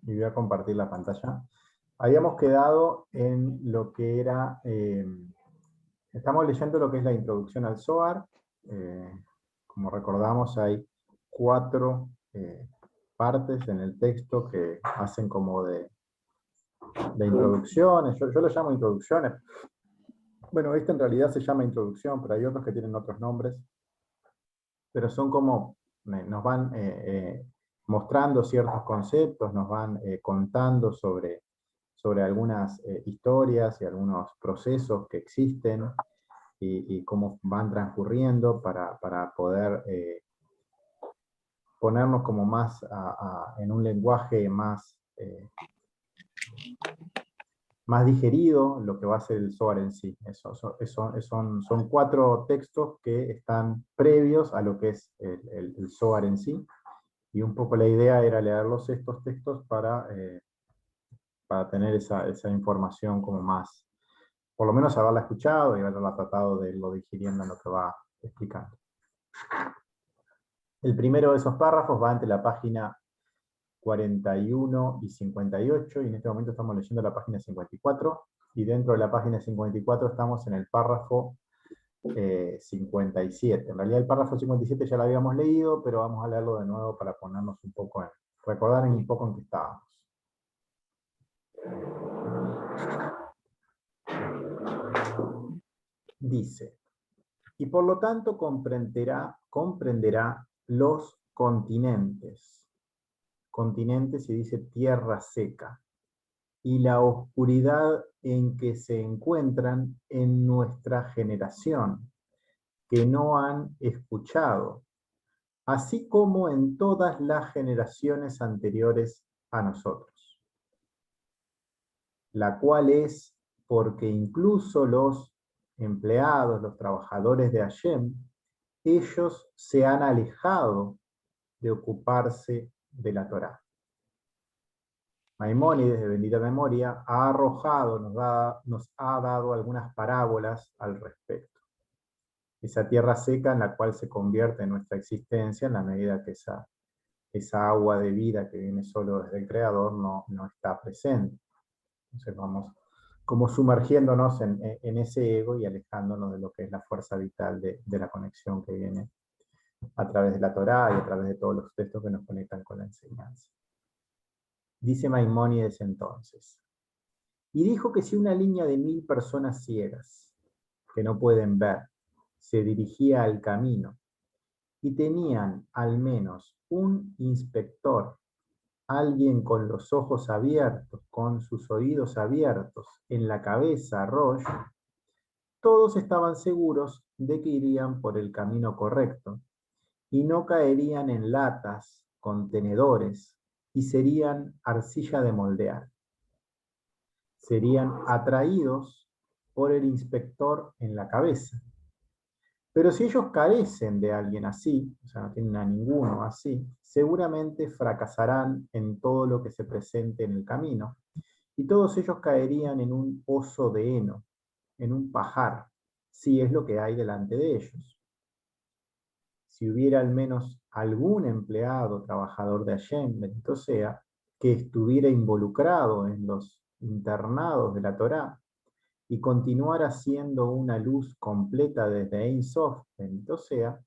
y voy a compartir la pantalla. Habíamos quedado en lo que era, estamos leyendo lo que es la introducción al Zohar. Como recordamos, hay 4 partes en el texto que hacen como de introducciones. Yo lo llamo introducciones. Bueno, esta en realidad se llama introducción, pero hay otros que tienen otros nombres. Pero son como, nos van mostrando ciertos conceptos, nos van contando sobre algunas historias y algunos procesos que existen y cómo van transcurriendo para poder ponernos como más en un lenguaje más, más digerido lo que va a ser el Zohar en sí. Son 4 textos que están previos a lo que es el Zohar en sí. Y un poco la idea era leerlos estos textos para tener esa información como más, por lo menos haberla escuchado y haberla tratado de irlo digiriendo en lo que va explicando. El primero de esos párrafos va entre la página 41 y 58, y en este momento estamos leyendo la página 54, y dentro de la página 54 estamos en el párrafo 57. En realidad el párrafo 57 ya lo habíamos leído, pero vamos a leerlo de nuevo para ponernos un poco recordar un poco en qué estábamos. Dice: y por lo tanto comprenderá los continentes. Continentes se dice tierra seca. Y la oscuridad en que se encuentran en nuestra generación, que no han escuchado, así como en todas las generaciones anteriores a nosotros. La cual es porque incluso los empleados, los trabajadores de Hashem, ellos se han alejado de ocuparse de la Torá. Maimónides, de bendita memoria, ha arrojado, nos ha dado algunas parábolas al respecto. Esa tierra seca en la cual se convierte nuestra existencia en la medida que esa agua de vida que viene solo desde el Creador no está presente. Entonces vamos como sumergiéndonos en ese ego y alejándonos de lo que es la fuerza vital de la conexión que viene a través de la Torá y a través de todos los textos que nos conectan con la enseñanza. Dice Maimónides entonces: y dijo que si una línea de 1000 personas ciegas, que no pueden ver, se dirigía al camino, y tenían al menos un inspector, alguien con los ojos abiertos, con sus oídos abiertos, en la cabeza, Rosh, todos estaban seguros de que irían por el camino correcto, y no caerían en latas, contenedores, y serían arcilla de moldear. Serían atraídos por el inspector en la cabeza. Pero si ellos carecen de alguien así, o sea, no tienen a ninguno así, seguramente fracasarán en todo lo que se presente en el camino, y todos ellos caerían en un pozo de heno, en un pajar, si es lo que hay delante de ellos. Si hubiera al menos algún empleado, trabajador de Hashem, bendito sea, que estuviera involucrado en los internados de la Torá, y continuara siendo una luz completa desde Ein Sof, bendito sea,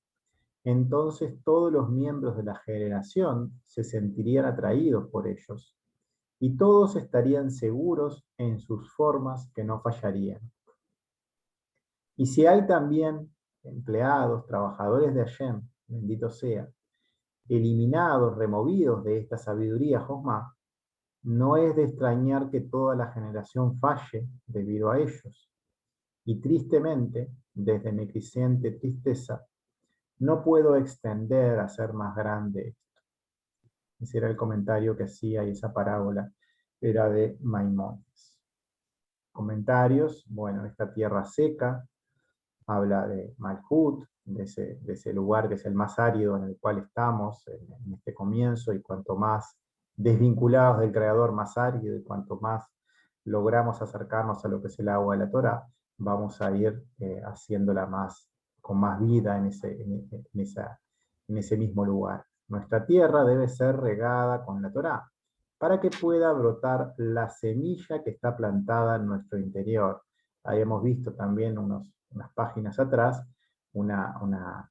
entonces todos los miembros de la generación se sentirían atraídos por ellos, y todos estarían seguros en sus formas que no fallarían. Y si hay también empleados, trabajadores de Hashem, bendito sea, eliminados, removidos de esta sabiduría Josma, no es de extrañar que toda la generación falle debido a ellos. Y tristemente, desde mi creciente tristeza, no puedo extender a ser más grande esto. Ese era el comentario que hacía, y esa parábola era de Maimónides. Comentarios: bueno, esta tierra seca habla de Malhut, de ese lugar que es el más árido en el cual estamos en este comienzo, y cuanto más desvinculados del Creador, más árido, y cuanto más logramos acercarnos a lo que es el agua de la Torá, vamos a ir haciéndola con más vida en ese mismo lugar. Nuestra tierra debe ser regada con la Torá, para que pueda brotar la semilla que está plantada en nuestro interior. Habíamos visto también unas páginas atrás una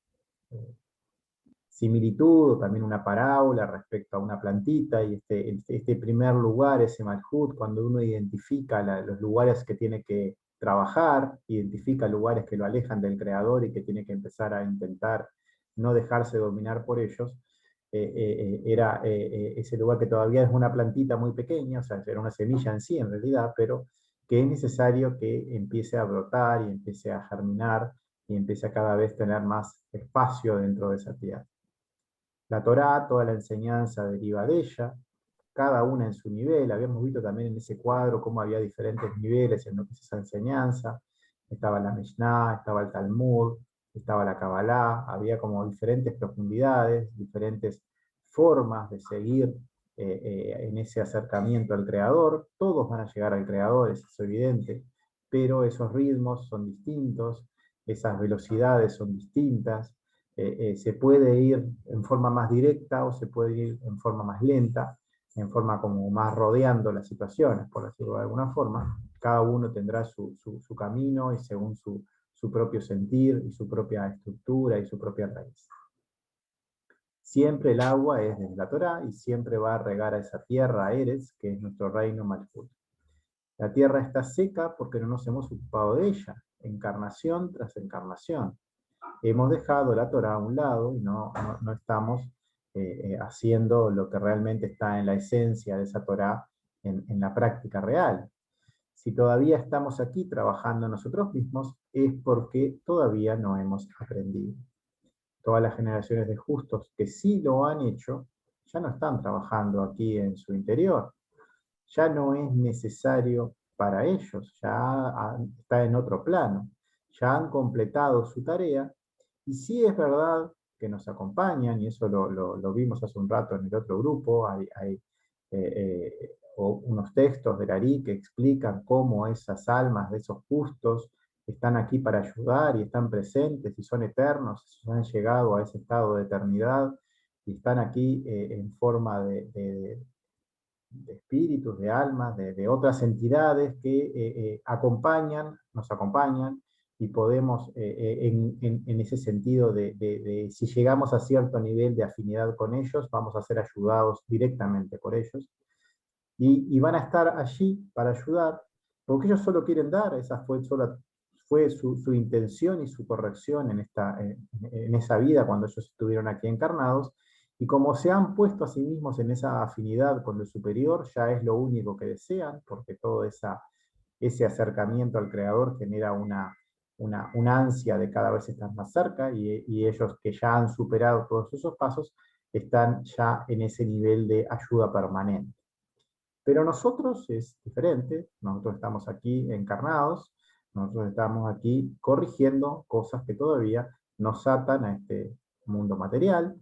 similitud o también una parábola respecto a una plantita, y este primer lugar, ese malhut, cuando uno identifica los lugares que tiene que trabajar, identifica lugares que lo alejan del creador y que tiene que empezar a intentar no dejarse dominar por ellos, era ese lugar que todavía es una plantita muy pequeña, o sea, era una semilla en sí en realidad, pero que es necesario que empiece a brotar y empiece a germinar y empiece a cada vez tener más espacio dentro de esa tierra. La Torá, toda la enseñanza deriva de ella, cada una en su nivel. Habíamos visto también en ese cuadro cómo había diferentes niveles en lo que es esa enseñanza. Estaba la Mishnah, estaba el Talmud, estaba la Kabbalah, había como diferentes profundidades, diferentes formas de seguir en ese acercamiento al Creador. Todos van a llegar al Creador, eso es evidente, pero esos ritmos son distintos, esas velocidades son distintas. Se puede ir en forma más directa o se puede ir en forma más lenta, en forma como más rodeando las situaciones, por decirlo de alguna forma. Cada uno tendrá su camino y según su propio sentir y su propia estructura y su propia raíz. Siempre el agua es desde la Torá y siempre va a regar a esa tierra, a Eretz, que es nuestro reino Malhut. La tierra está seca porque no nos hemos ocupado de ella, encarnación tras encarnación. Hemos dejado la Torá a un lado y no estamos haciendo lo que realmente está en la esencia de esa Torá en la práctica real. Si todavía estamos aquí trabajando nosotros mismos, es porque todavía no hemos aprendido. Todas las generaciones de justos que sí lo han hecho, ya no están trabajando aquí en su interior. Ya no es necesario para ellos, ya está en otro plano. Ya han completado su tarea, y sí es verdad que nos acompañan, y eso lo vimos hace un rato en el otro grupo, hay unos textos de Larí que explican cómo esas almas de esos justos están aquí para ayudar y están presentes y son eternos, han llegado a ese estado de eternidad y están aquí en forma de espíritus, de almas, de otras entidades que nos acompañan y podemos, en ese sentido si llegamos a cierto nivel de afinidad con ellos, vamos a ser ayudados directamente por ellos. Y van a estar allí para ayudar, porque ellos solo quieren dar, esa fue su intención y su corrección en esa vida cuando ellos estuvieron aquí encarnados, y como se han puesto a sí mismos en esa afinidad con lo superior, ya es lo único que desean, porque todo ese acercamiento al Creador genera una ansia de cada vez estar más cerca, y ellos que ya han superado todos esos pasos, están ya en ese nivel de ayuda permanente. Pero nosotros es diferente, nosotros estamos aquí encarnados, nosotros estamos aquí corrigiendo cosas que todavía nos atan a este mundo material,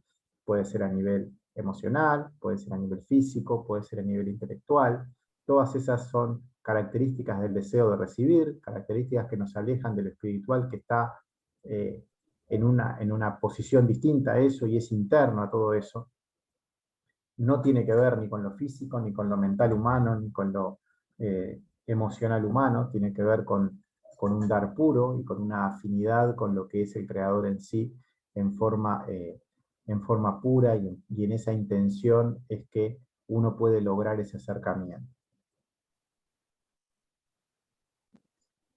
puede ser a nivel emocional, puede ser a nivel físico, puede ser a nivel intelectual. Todas esas son características del deseo de recibir, características que nos alejan de lo espiritual, que está en una posición distinta a eso y es interno a todo eso. No tiene que ver ni con lo físico, ni con lo mental humano, ni con lo emocional humano, tiene que ver con un dar puro y con una afinidad con lo que es el Creador en sí, en forma pura, y en esa intención es que uno puede lograr ese acercamiento.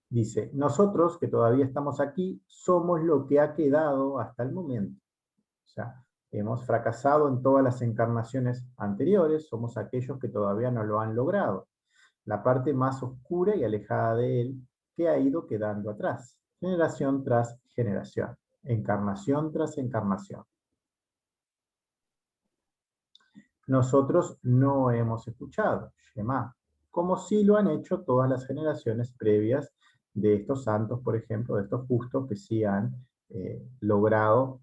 Dice, nosotros que todavía estamos aquí, somos lo que ha quedado hasta el momento. O sea, hemos fracasado en todas las encarnaciones anteriores, somos aquellos que todavía no lo han logrado. La parte más oscura y alejada de él que ha ido quedando atrás, generación tras generación, encarnación tras encarnación. Nosotros no hemos escuchado, Shema, como sí lo han hecho todas las generaciones previas de estos santos, por ejemplo, de estos justos que sí han logrado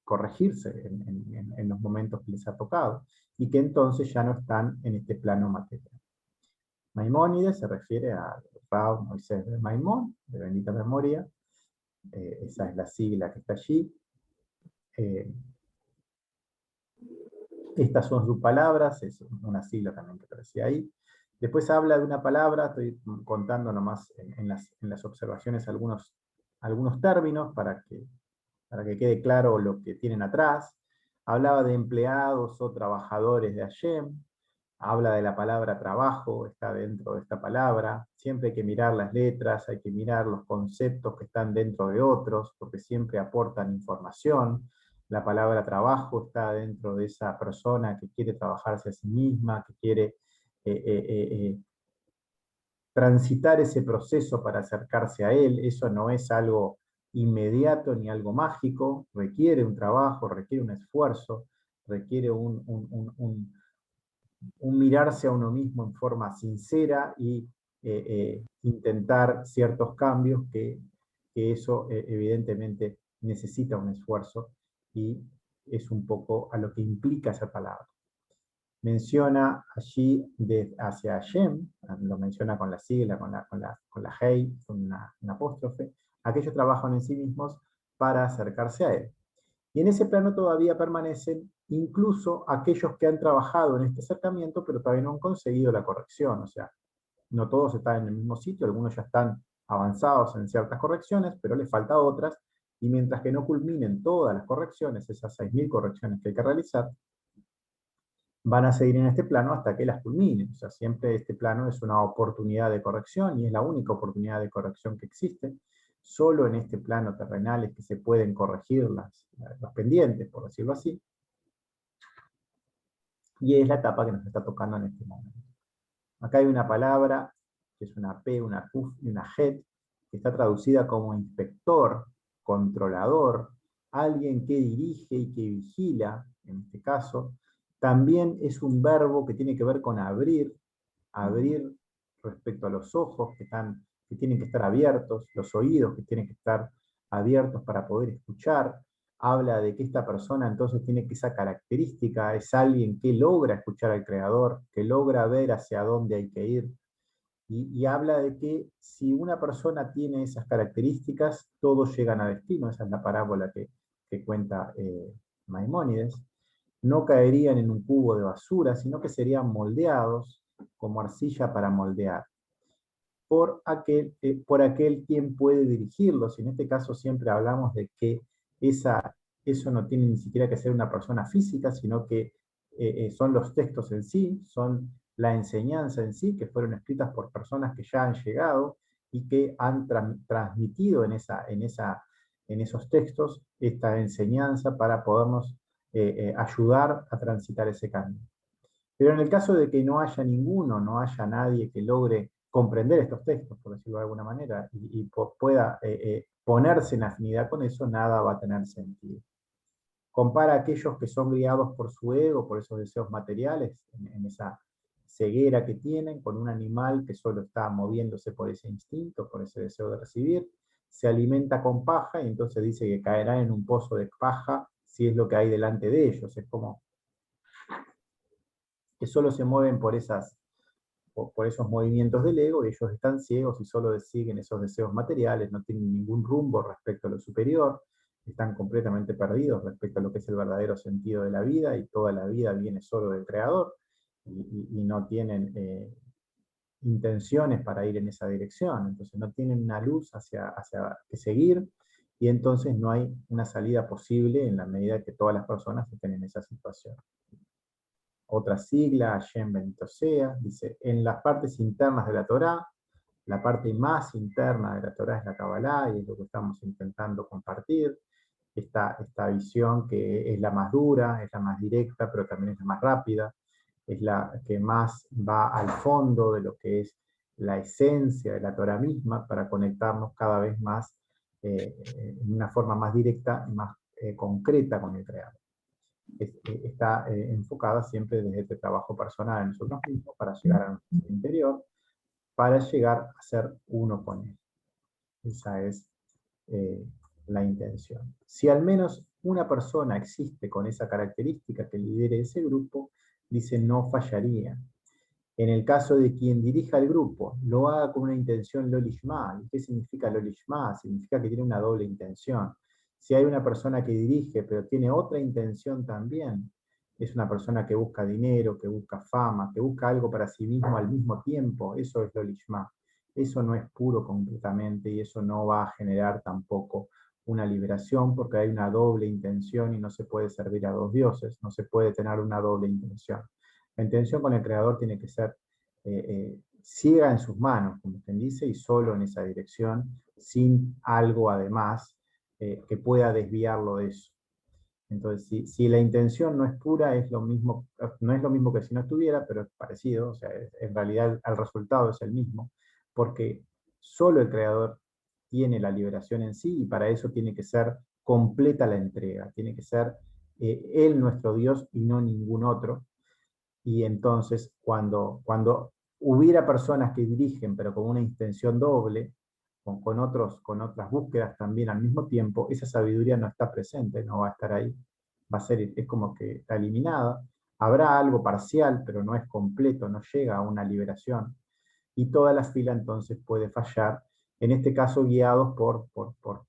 corregirse en los momentos que les ha tocado, y que entonces ya no están en este plano material. Maimónides se refiere a Rav Moisés de Maimón, de bendita memoria, esa es la sigla que está allí. Estas son sus palabras, es una sigla también que aparecía ahí. Después habla de una palabra, estoy contando nomás en las observaciones algunos términos para que quede claro lo que tienen atrás. Hablaba de empleados o trabajadores de Hashem, habla de la palabra trabajo, está dentro de esta palabra. Siempre hay que mirar las letras, hay que mirar los conceptos que están dentro de otros, porque siempre aportan información. La palabra trabajo está dentro de esa persona que quiere trabajarse a sí misma, que quiere transitar ese proceso para acercarse a él. Eso no es algo inmediato ni algo mágico, requiere un trabajo, requiere un esfuerzo, requiere un mirarse a uno mismo en forma sincera y intentar ciertos cambios que eso evidentemente necesita un esfuerzo y es un poco a lo que implica esa palabra. Menciona allí hacia Hashem, lo menciona con la sigla, con la Hei, con una apóstrofe, aquellos trabajan en sí mismos para acercarse a él. Y en ese plano todavía permanecen incluso aquellos que han trabajado en este acercamiento, pero todavía no han conseguido la corrección. O sea, no todos están en el mismo sitio, algunos ya están avanzados en ciertas correcciones, pero les falta otras. Y mientras que no culminen todas las correcciones, esas 6.000 correcciones que hay que realizar, van a seguir en este plano hasta que las culminen. O sea, siempre este plano es una oportunidad de corrección y es la única oportunidad de corrección que existe. Solo en este plano terrenal es que se pueden corregir los pendientes, por decirlo así. Y es la etapa que nos está tocando en este momento. Acá hay una palabra, que es una P, una Q y una Het, que está traducida como inspector, controlador, alguien que dirige y que vigila, en este caso. También es un verbo que tiene que ver con abrir, abrir respecto a los ojos que tienen que estar abiertos, los oídos que tienen que estar abiertos para poder escuchar. Habla de que esta persona entonces tiene que esa característica, es alguien que logra escuchar al Creador, que logra ver hacia dónde hay que ir. Y habla de que si una persona tiene esas características, todos llegan a destino. Esa es la parábola que cuenta Maimónides. No caerían en un cubo de basura, sino que serían moldeados como arcilla para moldear por aquel quien puede dirigirlos. Y en este caso siempre hablamos de que eso no tiene ni siquiera que ser una persona física, sino que son los textos en sí, son la enseñanza en sí, que fueron escritas por personas que ya han llegado y que han transmitido en esos textos esta enseñanza para podernos ayudar a transitar ese camino. Pero en el caso de que no haya ninguno, no haya nadie que logre comprender estos textos, por decirlo de alguna manera, y pueda ponerse en afinidad con eso, nada va a tener sentido. Compara a aquellos que son guiados por su ego, por esos deseos materiales, en esa ceguera que tienen, con un animal que solo está moviéndose por ese instinto, por ese deseo de recibir, se alimenta con paja y entonces dice que caerá en un pozo de paja si es lo que hay delante de ellos. Es como que solo se mueven por esos movimientos del ego, y ellos están ciegos y solo siguen esos deseos materiales, no tienen ningún rumbo respecto a lo superior, están completamente perdidos respecto a lo que es el verdadero sentido de la vida, y toda la vida viene solo del Creador, y no tienen intenciones para ir en esa dirección, entonces no tienen una luz hacia que seguir, y entonces no hay una salida posible en la medida que todas las personas estén en esa situación. Otra sigla, Hashem bendito sea, dice, en las partes internas de la Torá, la parte más interna de la Torá es la Kabbalah, y es lo que estamos intentando compartir, esta visión que es la más dura, es la más directa, pero también es la más rápida, es la que más va al fondo de lo que es la esencia de la Torá misma, para conectarnos cada vez más en una forma más directa y más concreta con el Creador. Está enfocada siempre desde este trabajo personal en nosotros mismos para llegar a nuestro interior, para llegar a ser uno con él. Esa es eh, la intención. Si al menos una persona existe con esa característica que lidere ese grupo, dice no fallaría. En el caso de quien dirija el grupo, lo haga con una intención lolishma. ¿Qué significa lolishma? Significa que tiene una doble intención. Si hay una persona que dirige, pero tiene otra intención también, es una persona que busca dinero, que busca fama, que busca algo para sí mismo al mismo tiempo, eso es lo lishma. Eso no es puro completamente y eso no va a generar tampoco una liberación porque hay una doble intención y no se puede servir a dos dioses, no se puede tener una doble intención. La intención con el Creador tiene que ser ciega en sus manos, como quien dice, y solo en esa dirección, sin algo además que pueda desviarlo de eso. Entonces, si la intención no es pura, es lo mismo, no es lo mismo que si no estuviera, pero es parecido, o sea, en realidad el resultado es el mismo, porque solo el Creador tiene la liberación en sí y para eso tiene que ser completa la entrega, tiene que ser Él nuestro Dios y no ningún otro. Y entonces, cuando hubiera personas que dirigen, pero con una intención doble, con otras búsquedas también al mismo tiempo, esa sabiduría no está presente, no va a estar ahí. Va a ser, es como que está eliminada. Habrá algo parcial, pero no es completo, no llega a una liberación. Y toda la fila entonces puede fallar, en este caso guiados por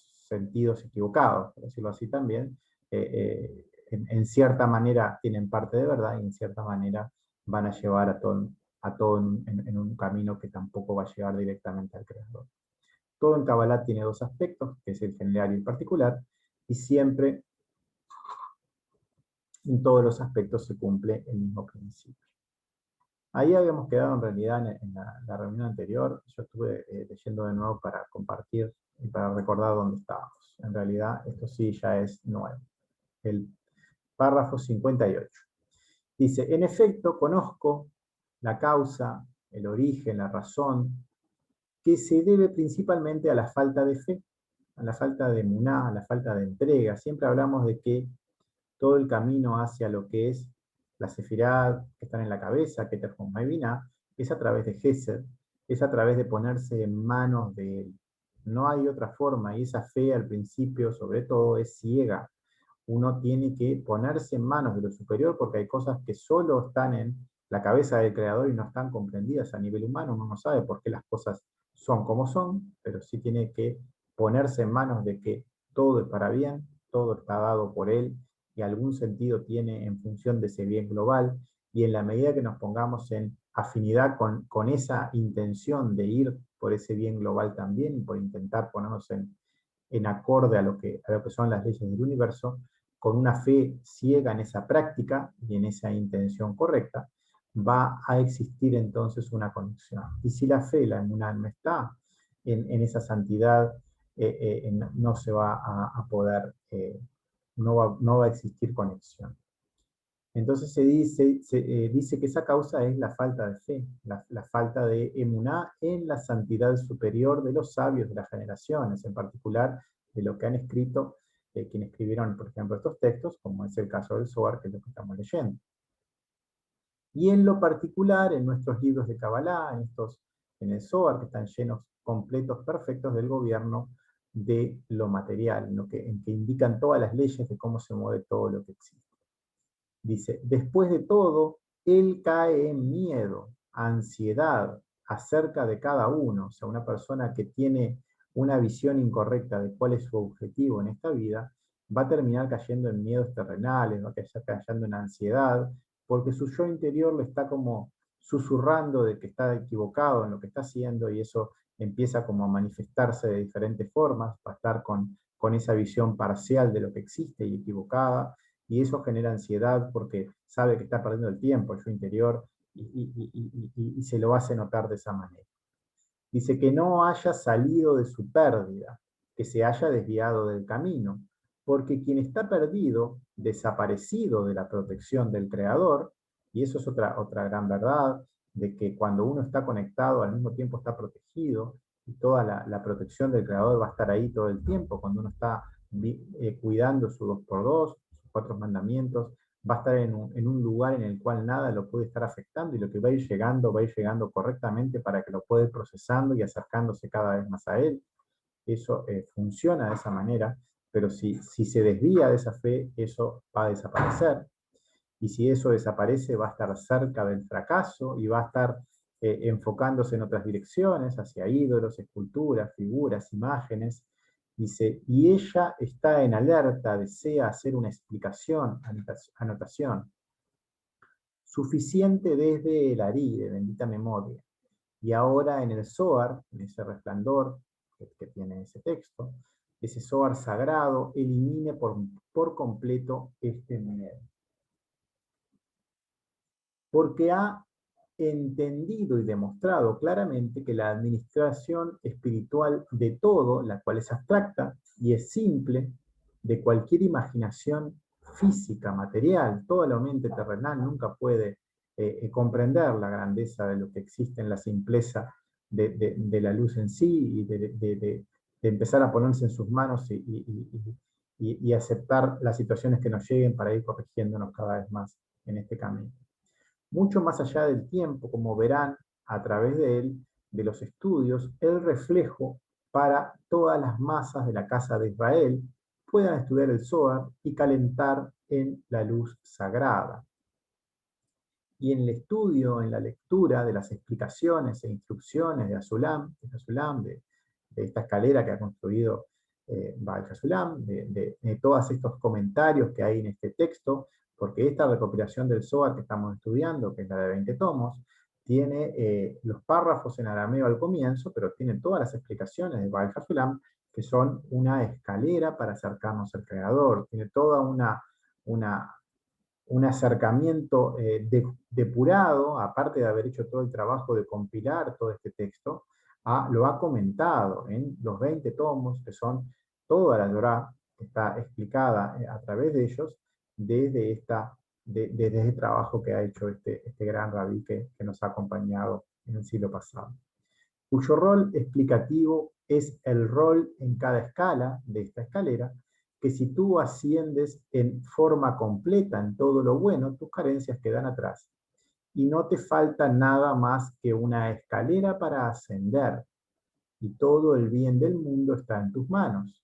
sentidos equivocados, por decirlo así también. En cierta manera tienen parte de verdad y en cierta manera van a llevar a todo en un camino que tampoco va a llegar directamente al Creador. Todo en Kabbalah tiene dos aspectos, que es el general y el particular, y siempre en todos los aspectos se cumple el mismo principio. Ahí habíamos quedado en realidad en la reunión anterior. Yo estuve leyendo de nuevo para compartir y para recordar dónde estábamos. En realidad, esto sí ya es nuevo. El párrafo 58. Dice, en efecto, conozco la causa, el origen, la razón, que se debe principalmente a la falta de fe, a la falta de emuná, a la falta de entrega. Siempre hablamos de que todo el camino hacia lo que es la sefirá que están en la cabeza, que te Binah, es a través de Gesed, es a través de ponerse en manos de él. No hay otra forma, y esa fe al principio, sobre todo, es ciega. Uno tiene que ponerse en manos de lo superior porque hay cosas que solo están en la cabeza del creador y no están comprendidas a nivel humano. Uno no sabe por qué las cosas son como son, pero sí tiene que ponerse en manos de que todo es para bien, todo está dado por él y algún sentido tiene en función de ese bien global, y en la medida que nos pongamos en afinidad con esa intención de ir por ese bien global también, y por intentar ponernos en acorde a lo que son las leyes del universo, con una fe ciega en esa práctica y en esa intención correcta, va a existir entonces una conexión. Y si la fe, la emuná, no está en esa santidad, no se va a poder no va a existir conexión. Entonces dice que esa causa es la falta de fe, la falta de emuná en la santidad superior de los sabios de las generaciones, en particular de lo que han escrito quienes escribieron, por ejemplo, estos textos, como es el caso del Zohar, que es lo que estamos leyendo. Y en lo particular, en nuestros libros de Kabbalah, en el Zohar, que están llenos, completos, perfectos del gobierno de lo material, en que indican todas las leyes de cómo se mueve todo lo que existe. Dice, después de todo, él cae en miedo, ansiedad acerca de cada uno. O sea, una persona que tiene una visión incorrecta de cuál es su objetivo en esta vida, va a terminar cayendo en miedos terrenales, va a estar cayendo en ansiedad, porque su yo interior le está como susurrando de que está equivocado en lo que está haciendo y eso empieza como a manifestarse de diferentes formas, va a estar con esa visión parcial de lo que existe y equivocada, y eso genera ansiedad porque sabe que está perdiendo el tiempo en su interior y se lo hace notar de esa manera. Dice que no haya salido de su pérdida, que se haya desviado del camino, porque quien está perdido, desaparecido de la protección del Creador, y eso es otra gran verdad, de que cuando uno está conectado al mismo tiempo está protegido, y toda la protección del Creador va a estar ahí todo el tiempo, cuando uno está cuidando su 2x2, sus 4 mandamientos, va a estar en un lugar en el cual nada lo puede estar afectando y lo que va a ir llegando correctamente para que lo pueda ir procesando y acercándose cada vez más a él. Eso funciona de esa manera, pero si se desvía de esa fe, eso va a desaparecer. Y si eso desaparece, va a estar cerca del fracaso y va a estar enfocándose en otras direcciones, hacia ídolos, esculturas, figuras, imágenes, Dice, y ella está en alerta, desea hacer una explicación, anotación, suficiente desde el Ari, de bendita memoria. Y ahora en el Zohar, en ese resplandor que tiene ese texto, ese Zohar sagrado, elimine por completo este miedo. Porque ha entendido y demostrado claramente que la administración espiritual de todo, la cual es abstracta y es simple, de cualquier imaginación física, material, toda la mente terrenal nunca puede comprender la grandeza de lo que existe en la simpleza de la luz en sí y de empezar a ponerse en sus manos y aceptar las situaciones que nos lleguen para ir corrigiéndonos cada vez más en este camino. Mucho más allá del tiempo, como verán a través de él, de los estudios, el reflejo para todas las masas de la casa de Israel puedan estudiar el Zohar y calentar en la luz sagrada. Y en el estudio, en la lectura de las explicaciones e instrucciones de Azulam, de esta escalera que ha construido Baal Hasulam, de todos estos comentarios que hay en este texto, porque esta recopilación del Zohar que estamos estudiando, que es la de 20 tomos, tiene los párrafos en arameo al comienzo, pero tiene todas las explicaciones de Baal Hasulam, que son una escalera para acercarnos al Creador, tiene toda un acercamiento depurado, aparte de haber hecho todo el trabajo de compilar todo este texto, lo ha comentado en los 20 tomos, que son toda la Torá, que está explicada a través de ellos, desde desde el trabajo que ha hecho este gran rabí que nos ha acompañado en el siglo pasado, cuyo rol explicativo es el rol en cada escala de esta escalera, que si tú asciendes en forma completa en todo lo bueno, tus carencias quedan atrás y no te falta nada más que una escalera para ascender, y todo el bien del mundo está en tus manos.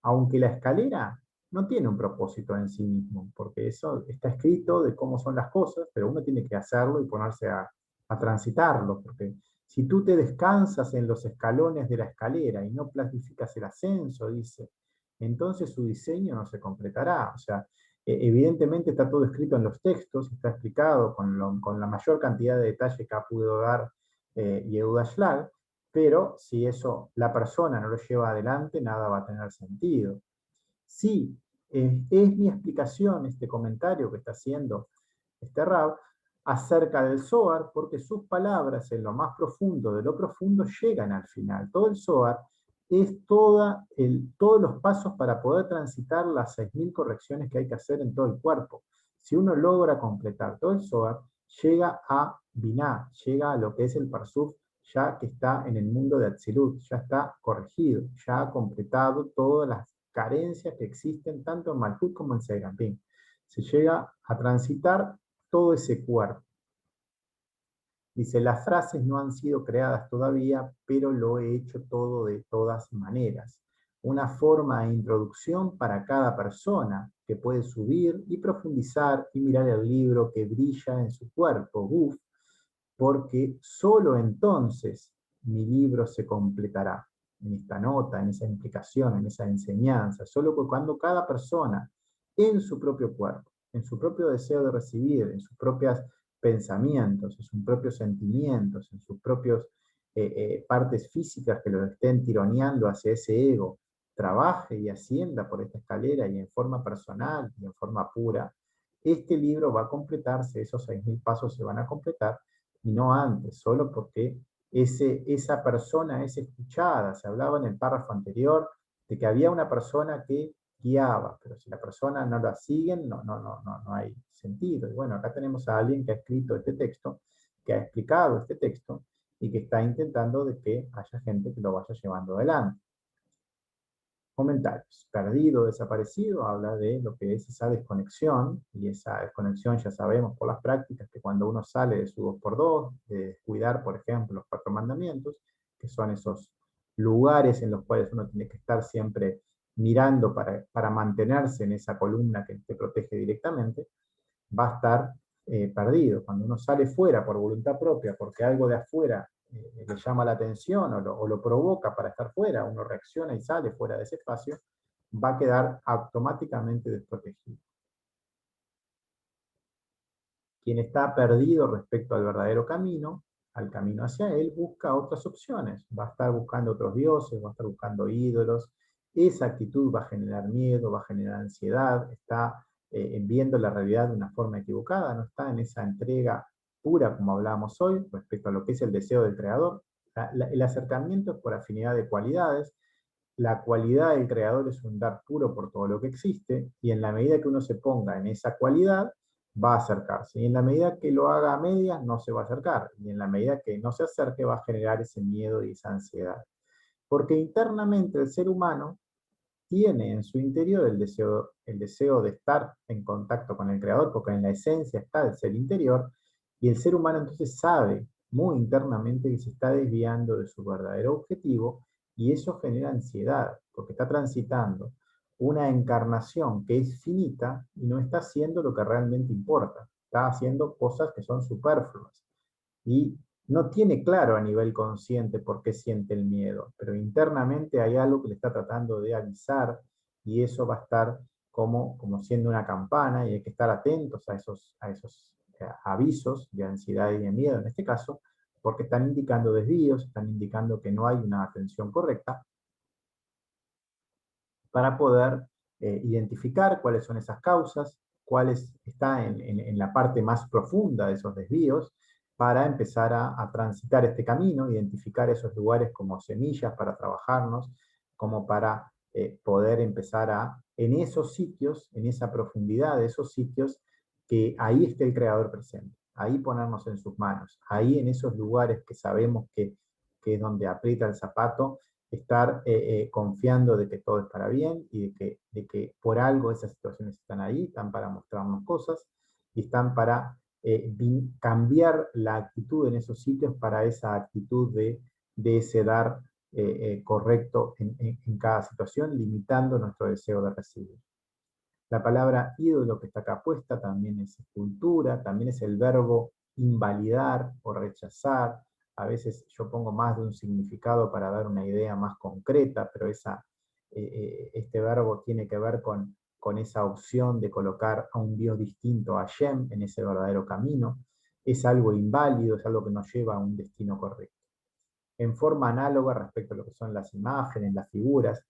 Aunque la escalera no tiene un propósito en sí mismo, porque eso está escrito de cómo son las cosas, pero uno tiene que hacerlo y ponerse a transitarlo, porque si tú te descansas en los escalones de la escalera y no planificas el ascenso, dice, entonces su diseño no se completará. O sea, evidentemente está todo escrito en los textos, está explicado con la mayor cantidad de detalle que ha podido dar Yehuda Shlag, pero si eso la persona no lo lleva adelante, nada va a tener sentido. Sí, es mi explicación, este comentario que está haciendo este Rab, acerca del Zohar, porque sus palabras en lo más profundo de lo profundo llegan al final. Todo el Zohar es todos los pasos para poder transitar las 6.000 correcciones que hay que hacer en todo el cuerpo. Si uno logra completar todo el Zohar, llega a Binah, llega a lo que es el Parsuf, ya que está en el mundo de Atzilut, ya está corregido, ya ha completado todas las carencias que existen tanto en Malhut como en Serampín. Se llega a transitar todo ese cuerpo. Dice, las frases no han sido creadas todavía, pero lo he hecho todo de todas maneras. Una forma de introducción para cada persona que puede subir y profundizar y mirar el libro que brilla en su cuerpo, Guf, porque solo entonces mi libro se completará en esta nota, en esa implicación, en esa enseñanza, solo cuando cada persona en su propio cuerpo, en su propio deseo de recibir, en sus propios pensamientos, en sus propios sentimientos, en sus propias partes físicas que lo estén tironeando hacia ese ego, trabaje y ascienda por esta escalera y en forma personal y en forma pura, este libro va a completarse, esos 6.000 pasos se van a completar, y no antes, solo porque esa persona es escuchada. Se hablaba en el párrafo anterior de que había una persona que guiaba, pero si la persona no la siguen, no hay sentido. Y bueno, acá tenemos a alguien que ha escrito este texto, que ha explicado este texto, y que está intentando de que haya gente que lo vaya llevando adelante. Comentarios. Perdido, desaparecido, habla de lo que es esa desconexión, y esa desconexión ya sabemos por las prácticas que cuando uno sale de su 2x2, de descuidar, por ejemplo, los 4 mandamientos, que son esos lugares en los cuales uno tiene que estar siempre mirando para mantenerse en esa columna que te protege directamente, va a estar perdido. Cuando uno sale fuera por voluntad propia, porque algo de afuera le llama la atención o lo provoca para estar fuera, uno reacciona y sale fuera de ese espacio, va a quedar automáticamente desprotegido. Quien está perdido respecto al verdadero camino, al camino hacia él, busca otras opciones. Va a estar buscando otros dioses, va a estar buscando ídolos. Esa actitud va a generar miedo, va a generar ansiedad, está viendo la realidad de una forma equivocada, no está en esa entrega pura como hablábamos hoy respecto a lo que es el deseo del creador. El acercamiento es por afinidad de cualidades. La cualidad del creador es un dar puro por todo lo que existe, y en la medida que uno se ponga en esa cualidad, va a acercarse. Y en la medida que lo haga a medias, no se va a acercar. Y en la medida que no se acerque, va a generar ese miedo y esa ansiedad. Porque internamente el ser humano tiene en su interior el deseo de estar en contacto con el creador, porque en la esencia está el ser interior, y el ser humano entonces sabe muy internamente que se está desviando de su verdadero objetivo, y eso genera ansiedad, porque está transitando una encarnación que es finita y no está haciendo lo que realmente importa, está haciendo cosas que son superfluas. Y no tiene claro a nivel consciente por qué siente el miedo, pero internamente hay algo que le está tratando de avisar, y eso va a estar como siendo una campana, y hay que estar atentos a esos avisos de ansiedad y de miedo en este caso, porque están indicando desvíos, están indicando que no hay una atención correcta, para poder identificar cuáles son esas causas, cuáles está en la parte más profunda de esos desvíos, para empezar a transitar este camino, identificar esos lugares como semillas para trabajarnos, como para poder empezar en esos sitios, en esa profundidad de esos sitios, que ahí esté el creador presente, ahí ponernos en sus manos, ahí en esos lugares que sabemos que es donde aprieta el zapato, estar confiando de que todo es para bien, y de que por algo esas situaciones están ahí, están para mostrarnos cosas, y están para cambiar la actitud en esos sitios para esa actitud de ese dar correcto en cada situación, limitando nuestro deseo de recibir. La palabra ídolo que está acá puesta también es escultura, también es el verbo invalidar o rechazar. A veces yo pongo más de un significado para dar una idea más concreta, pero este verbo tiene que ver con esa opción de colocar a un Dios distinto a Shem en ese verdadero camino. Es algo inválido, es algo que nos lleva a un destino correcto. En forma análoga respecto a lo que son las imágenes, las figuras,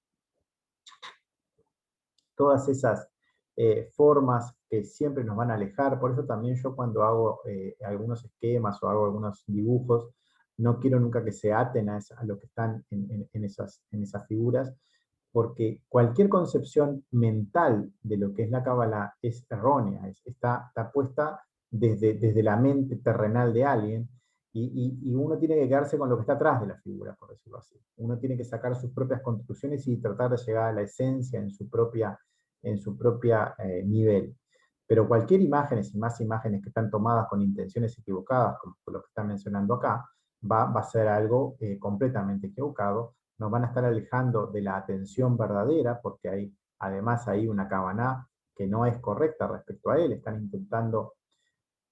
todas esas formas que siempre nos van a alejar. Por eso también yo, cuando hago algunos esquemas o hago algunos dibujos, no quiero nunca que se aten a lo que están en esas figuras, porque cualquier concepción mental de lo que es la Cábala es errónea, está puesta desde la mente terrenal de alguien, y uno tiene que quedarse con lo que está atrás de la figura, por decirlo así. Uno tiene que sacar sus propias conclusiones y tratar de llegar a la esencia en su propia nivel. Pero cualquier imagen, y más imágenes que están tomadas con intenciones equivocadas, como lo que están mencionando acá, va a ser algo completamente equivocado. Nos van a estar alejando de la atención verdadera, porque hay además ahí una Kavaná que no es correcta respecto a él. Están intentando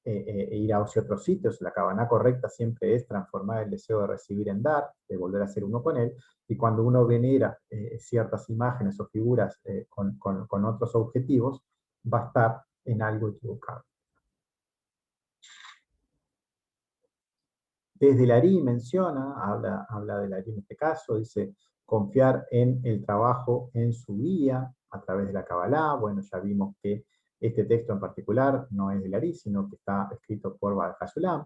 ir hacia otros sitios. La Kavaná correcta siempre es transformar el deseo de recibir en dar, de volver a ser uno con él, y cuando uno venera ciertas imágenes o figuras con otros objetivos, va a estar en algo equivocado. Desde Larí menciona, habla de Larí en este caso, dice confiar en el trabajo en su guía a través de la Kabbalah. Bueno, ya vimos que este texto en particular no es de Larí, sino que está escrito por Baal HaSulam,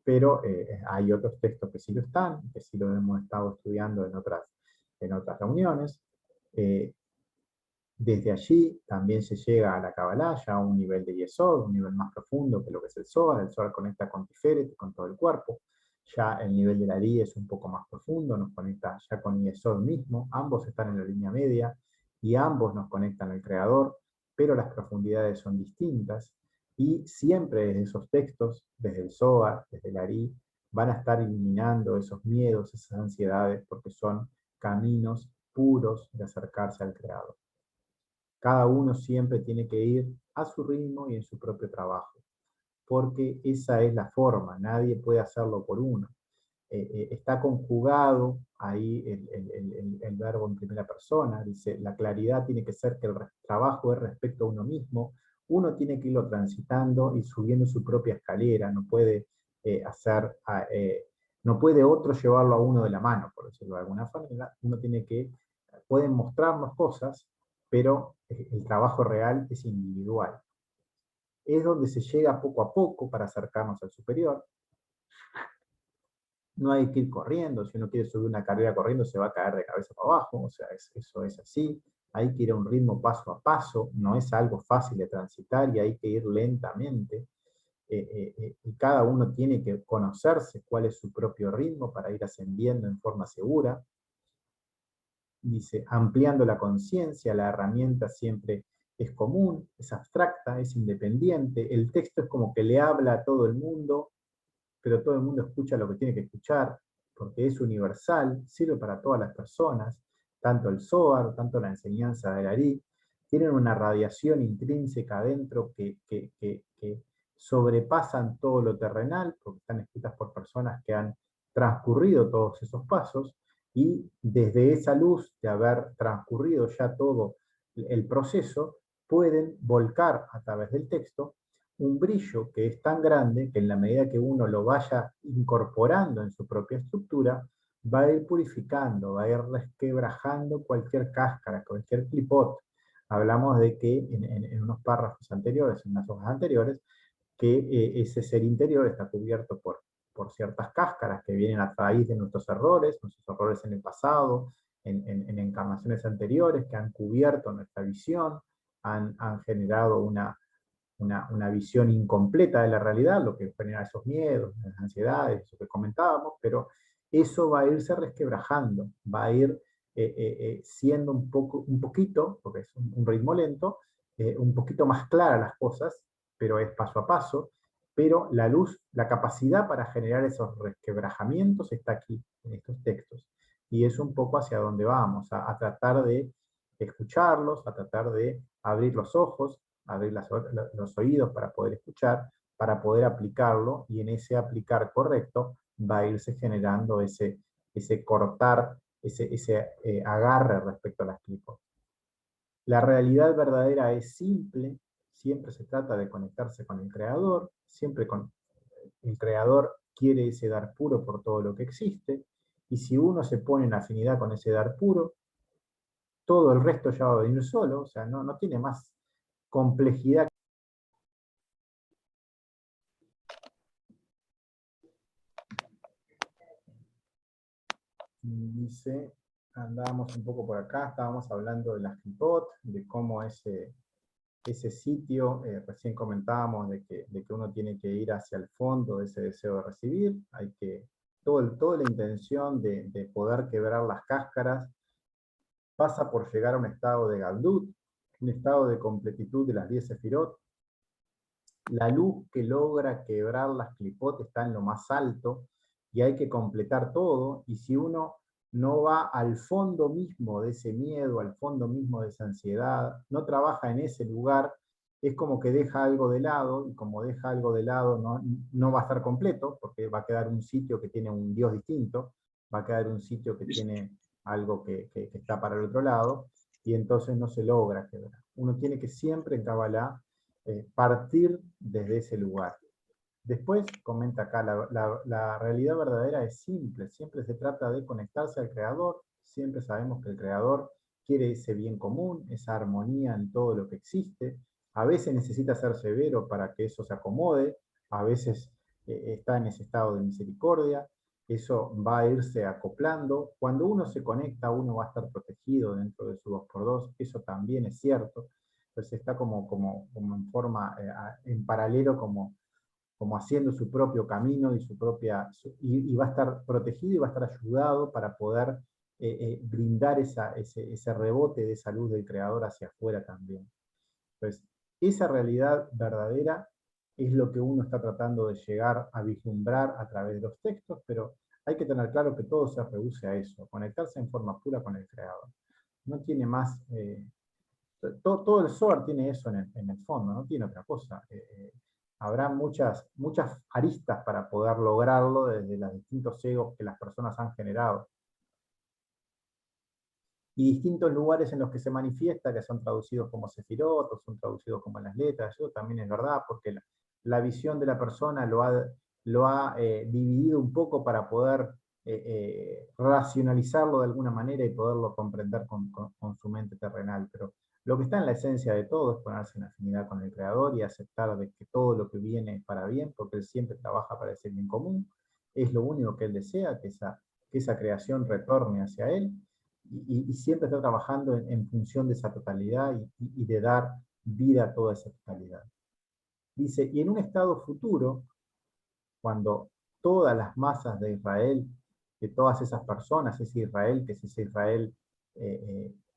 pero hay otros textos que sí lo están, que sí lo hemos estado estudiando en otras reuniones. Desde allí también se llega a la Kabbalah, ya a un nivel de Yesod, un nivel más profundo que lo que es el Zohar. El Zohar conecta con Tiferet, con todo el cuerpo. Ya el nivel de la Ari es un poco más profundo, nos conecta ya con Yesod mismo. Ambos están en la línea media y ambos nos conectan al Creador, pero las profundidades son distintas. Y siempre desde esos textos, desde el Zohar, desde el Ari, van a estar eliminando esos miedos, esas ansiedades, porque son caminos puros de acercarse al Creador. Cada uno siempre tiene que ir a su ritmo y en su propio trabajo, porque esa es la forma, nadie puede hacerlo por uno. está conjugado ahí el verbo en primera persona, dice, la claridad tiene que ser que el trabajo es respecto a uno mismo, uno tiene que irlo transitando y subiendo su propia escalera, no puede no puede otro llevarlo a uno de la mano, por decirlo de alguna manera, uno tiene que, pueden mostrarnos cosas, pero el trabajo real es individual. Es donde se llega poco a poco para acercarnos al superior. No hay que ir corriendo, si uno quiere subir una carrera corriendo se va a caer de cabeza para abajo, o sea, eso es así. Hay que ir a un ritmo paso a paso, no es algo fácil de transitar y hay que ir lentamente. Y cada uno tiene que conocerse cuál es su propio ritmo para ir ascendiendo en forma segura. Dice, ampliando la conciencia, la herramienta siempre es común, es abstracta, es independiente, el texto es como que le habla a todo el mundo, pero todo el mundo escucha lo que tiene que escuchar, porque es universal, sirve para todas las personas, tanto el Zohar, tanto la enseñanza del Ari, tienen una radiación intrínseca adentro que sobrepasan todo lo terrenal, porque están escritas por personas que han transcurrido todos esos pasos, y desde esa luz de haber transcurrido ya todo el proceso, pueden volcar a través del texto un brillo que es tan grande que en la medida que uno lo vaya incorporando en su propia estructura, va a ir purificando, va a ir resquebrajando cualquier cáscara, cualquier clipot. Hablamos de que en unos párrafos anteriores, en unas hojas anteriores, que ese ser interior está cubierto por ciertas cáscaras que vienen a raíz de nuestros errores en el pasado, en encarnaciones anteriores, que han cubierto nuestra visión, han generado una visión incompleta de la realidad, lo que genera esos miedos, las ansiedades, eso que comentábamos, pero eso va a irse resquebrajando, va a ir siendo un poquito, porque es un ritmo lento, un poquito más clara las cosas, pero es paso a paso, pero la luz, la capacidad para generar esos resquebrajamientos está aquí, en estos textos. Y es un poco hacia donde vamos, a tratar de escucharlos, a tratar de abrir los ojos, abrir los oídos para poder escuchar, para poder aplicarlo, y en ese aplicar correcto va a irse generando ese cortar, ese agarre respecto a las clipos. La realidad verdadera es simple, siempre se trata de conectarse con el Creador, siempre el Creador quiere ese dar puro por todo lo que existe, y si uno se pone en afinidad con ese dar puro, todo el resto ya va a venir solo, o sea, no tiene más complejidad. Dice, andábamos un poco por acá, estábamos hablando de las clipot, de cómo ese sitio, recién comentábamos de que uno tiene que ir hacia el fondo de ese deseo de recibir, hay que, toda la intención de poder quebrar las cáscaras pasa por llegar a un estado de Galdut, un estado de completitud de las 10 sefirot. La luz que logra quebrar las clipot está en lo más alto, y hay que completar todo, y si uno no va al fondo mismo de ese miedo, al fondo mismo de esa ansiedad, no trabaja en ese lugar, es como que deja algo de lado, y como deja algo de lado no va a estar completo, porque va a quedar un sitio que tiene un Dios distinto, va a quedar un sitio que tiene algo que está para el otro lado, y entonces no se logra quebrar. Uno tiene que siempre en Kabbalah partir desde ese lugar. Después, comenta acá, la realidad verdadera es simple, siempre se trata de conectarse al Creador, siempre sabemos que el Creador quiere ese bien común, esa armonía en todo lo que existe, a veces necesita ser severo para que eso se acomode, a veces está en ese estado de misericordia, eso va a irse acoplando, cuando uno se conecta uno va a estar protegido dentro de su 2x2, eso también es cierto, entonces está como en forma, en paralelo, como haciendo su propio camino y y va a estar protegido y va a estar ayudado para poder brindar ese rebote de esa luz del Creador hacia afuera también. Entonces, esa realidad verdadera es lo que uno está tratando de llegar a vislumbrar a través de los textos, pero hay que tener claro que todo se reduce a eso, conectarse en forma pura con el Creador. No tiene más... todo el Zohar tiene eso en el fondo, no tiene otra cosa. habrá muchas aristas para poder lograrlo desde los distintos egos que las personas han generado. Y distintos lugares en los que se manifiesta, que son traducidos como sefirot, o son traducidos como las letras, eso también es verdad, porque la visión de la persona lo ha dividido un poco para poder racionalizarlo de alguna manera y poderlo comprender con su mente terrenal. Pero lo que está en la esencia de todo es ponerse en afinidad con el Creador y aceptar de que todo lo que viene es para bien, porque Él siempre trabaja para ese bien común. Es lo único que Él desea, que esa creación retorne hacia Él, y siempre está trabajando en función de esa totalidad y de dar vida a toda esa totalidad. Dice, y en un estado futuro, cuando todas las masas de Israel, de todas esas personas, ese Israel, que es ese Israel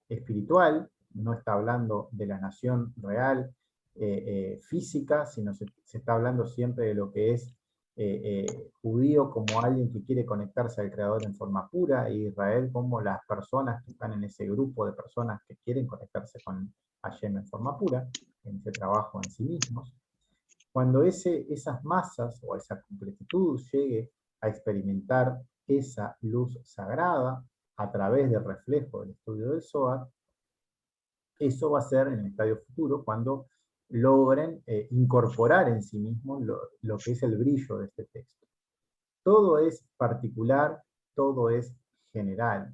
espiritual, no está hablando de la nación real, física, sino se está hablando siempre de lo que es judío como alguien que quiere conectarse al Creador en forma pura, e Israel como las personas que están en ese grupo de personas que quieren conectarse con Hashem en forma pura, en ese trabajo en sí mismos. Cuando esas masas o esa completitud llegue a experimentar esa luz sagrada a través del reflejo del estudio del Zohar, eso va a ser en el estadio futuro cuando logren incorporar en sí mismos lo que es el brillo de este texto. Todo es particular, todo es general.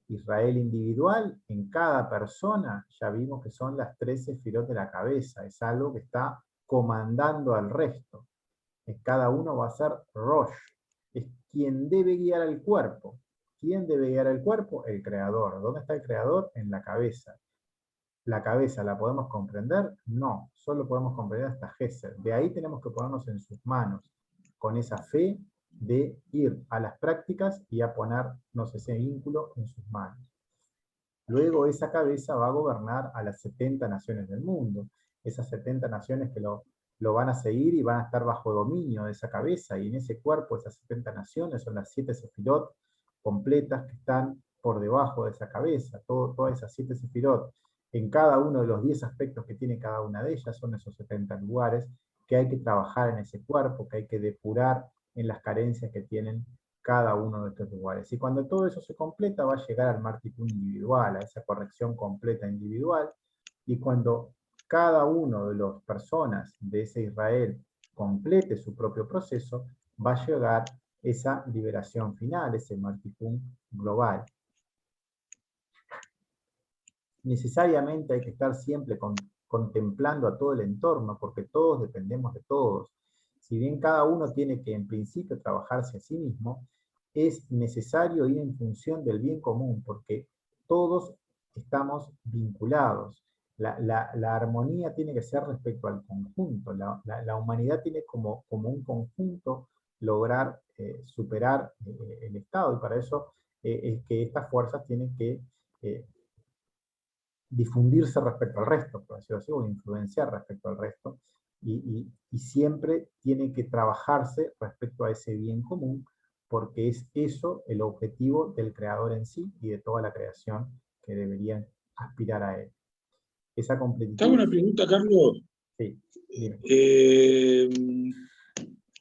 Israel individual, en cada persona, ya vimos que son las 13 sefirot de la cabeza, es algo que está comandando al resto. Cada uno va a ser Rosh, es quien debe guiar al cuerpo. ¿Quién debe guiar al cuerpo? El creador. ¿Dónde está el creador? En la cabeza. ¿La cabeza la podemos comprender? No, solo podemos comprender hasta Gesed. De ahí tenemos que ponernos en sus manos, con esa fe de ir a las prácticas y a ponernos ese vínculo en sus manos. Luego esa cabeza va a gobernar a las 70 naciones del mundo. Esas 70 naciones que lo van a seguir y van a estar bajo dominio de esa cabeza, y en ese cuerpo, esas 70 naciones, son las 7 sefirot completas que están por debajo de esa cabeza. Todas esas 7 sefirot, en cada uno de los 10 aspectos que tiene cada una de ellas, son esos 70 lugares que hay que trabajar en ese cuerpo, que hay que depurar en las carencias que tienen cada uno de estos lugares. Y cuando todo eso se completa, va a llegar al Martikun individual, a esa corrección completa individual, y cuando cada uno de las personas de ese Israel complete su propio proceso, va a llegar esa liberación final, ese Martikun global. Necesariamente hay que estar siempre contemplando a todo el entorno, porque todos dependemos de todos. Si bien cada uno tiene que en principio trabajarse a sí mismo, es necesario ir en función del bien común, porque todos estamos vinculados. La armonía tiene que ser respecto al conjunto. La humanidad tiene como un conjunto lograr superar el Estado, y para eso es que estas fuerzas tienen que difundirse respecto al resto, por decirlo así, o influenciar respecto al resto, y siempre tiene que trabajarse respecto a ese bien común, porque es eso el objetivo del creador en sí y de toda la creación que deberían aspirar a él. Esa Te hago completitud... una pregunta, Carlos. Sí, dime.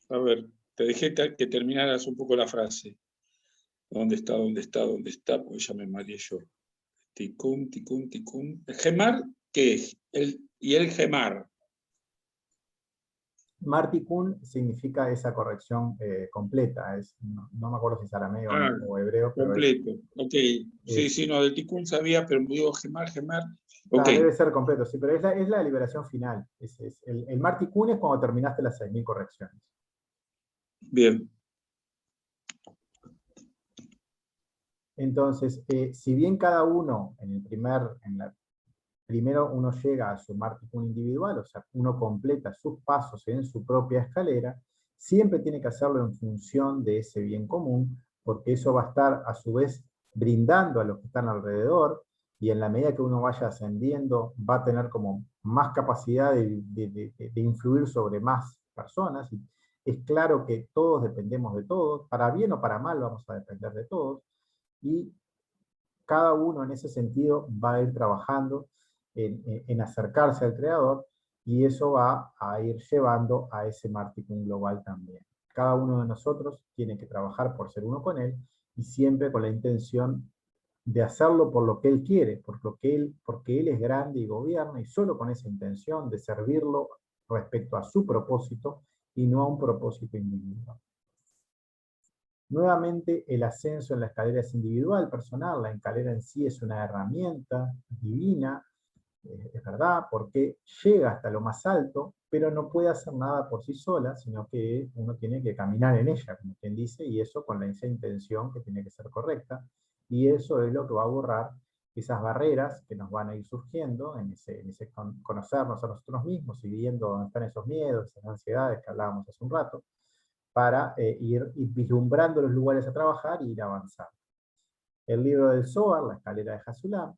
A ver, te dejé que terminaras un poco la frase. ¿Dónde está? ¿Dónde está? ¿Dónde está? Porque ya me mareé yo. Ticum, ticum, ticum. ¿El gemar qué es? Y el gemar. Martikun significa esa corrección completa. No me acuerdo si es arameo o hebreo, pero es... completo. Ok. Sí, no, del ticum sabía, pero me digo gemar, gemar. Ok. Debe ser completo, sí, pero es la liberación final. El Martikun es cuando terminaste las 6.000 correcciones. Bien. Entonces, si bien cada uno primero uno llega a su Martikun individual, o sea, uno completa sus pasos en su propia escalera, siempre tiene que hacerlo en función de ese bien común, porque eso va a estar a su vez brindando a los que están alrededor, y en la medida que uno vaya ascendiendo, va a tener como más capacidad de influir sobre más personas. Y es claro que todos dependemos de todos, para bien o para mal vamos a depender de todos, y cada uno en ese sentido va a ir trabajando en acercarse al Creador, y eso va a ir llevando a ese Martikum global también. Cada uno de nosotros tiene que trabajar por ser uno con él, y siempre con la intención de hacerlo por lo que él quiere, porque él es grande y gobierna, y solo con esa intención de servirlo respecto a su propósito y no a un propósito individual. Nuevamente, el ascenso en la escalera es individual, personal. La escalera en sí es una herramienta divina, es verdad, porque llega hasta lo más alto, pero no puede hacer nada por sí sola, sino que uno tiene que caminar en ella, como quien dice, y eso con esa intención que tiene que ser correcta. Y eso es lo que va a borrar esas barreras que nos van a ir surgiendo en ese conocernos a nosotros mismos y viendo dónde están esos miedos, esas ansiedades que hablábamos hace un rato, para ir vislumbrando los lugares a trabajar y ir avanzando. El libro del Zohar, la escalera de Hasulam,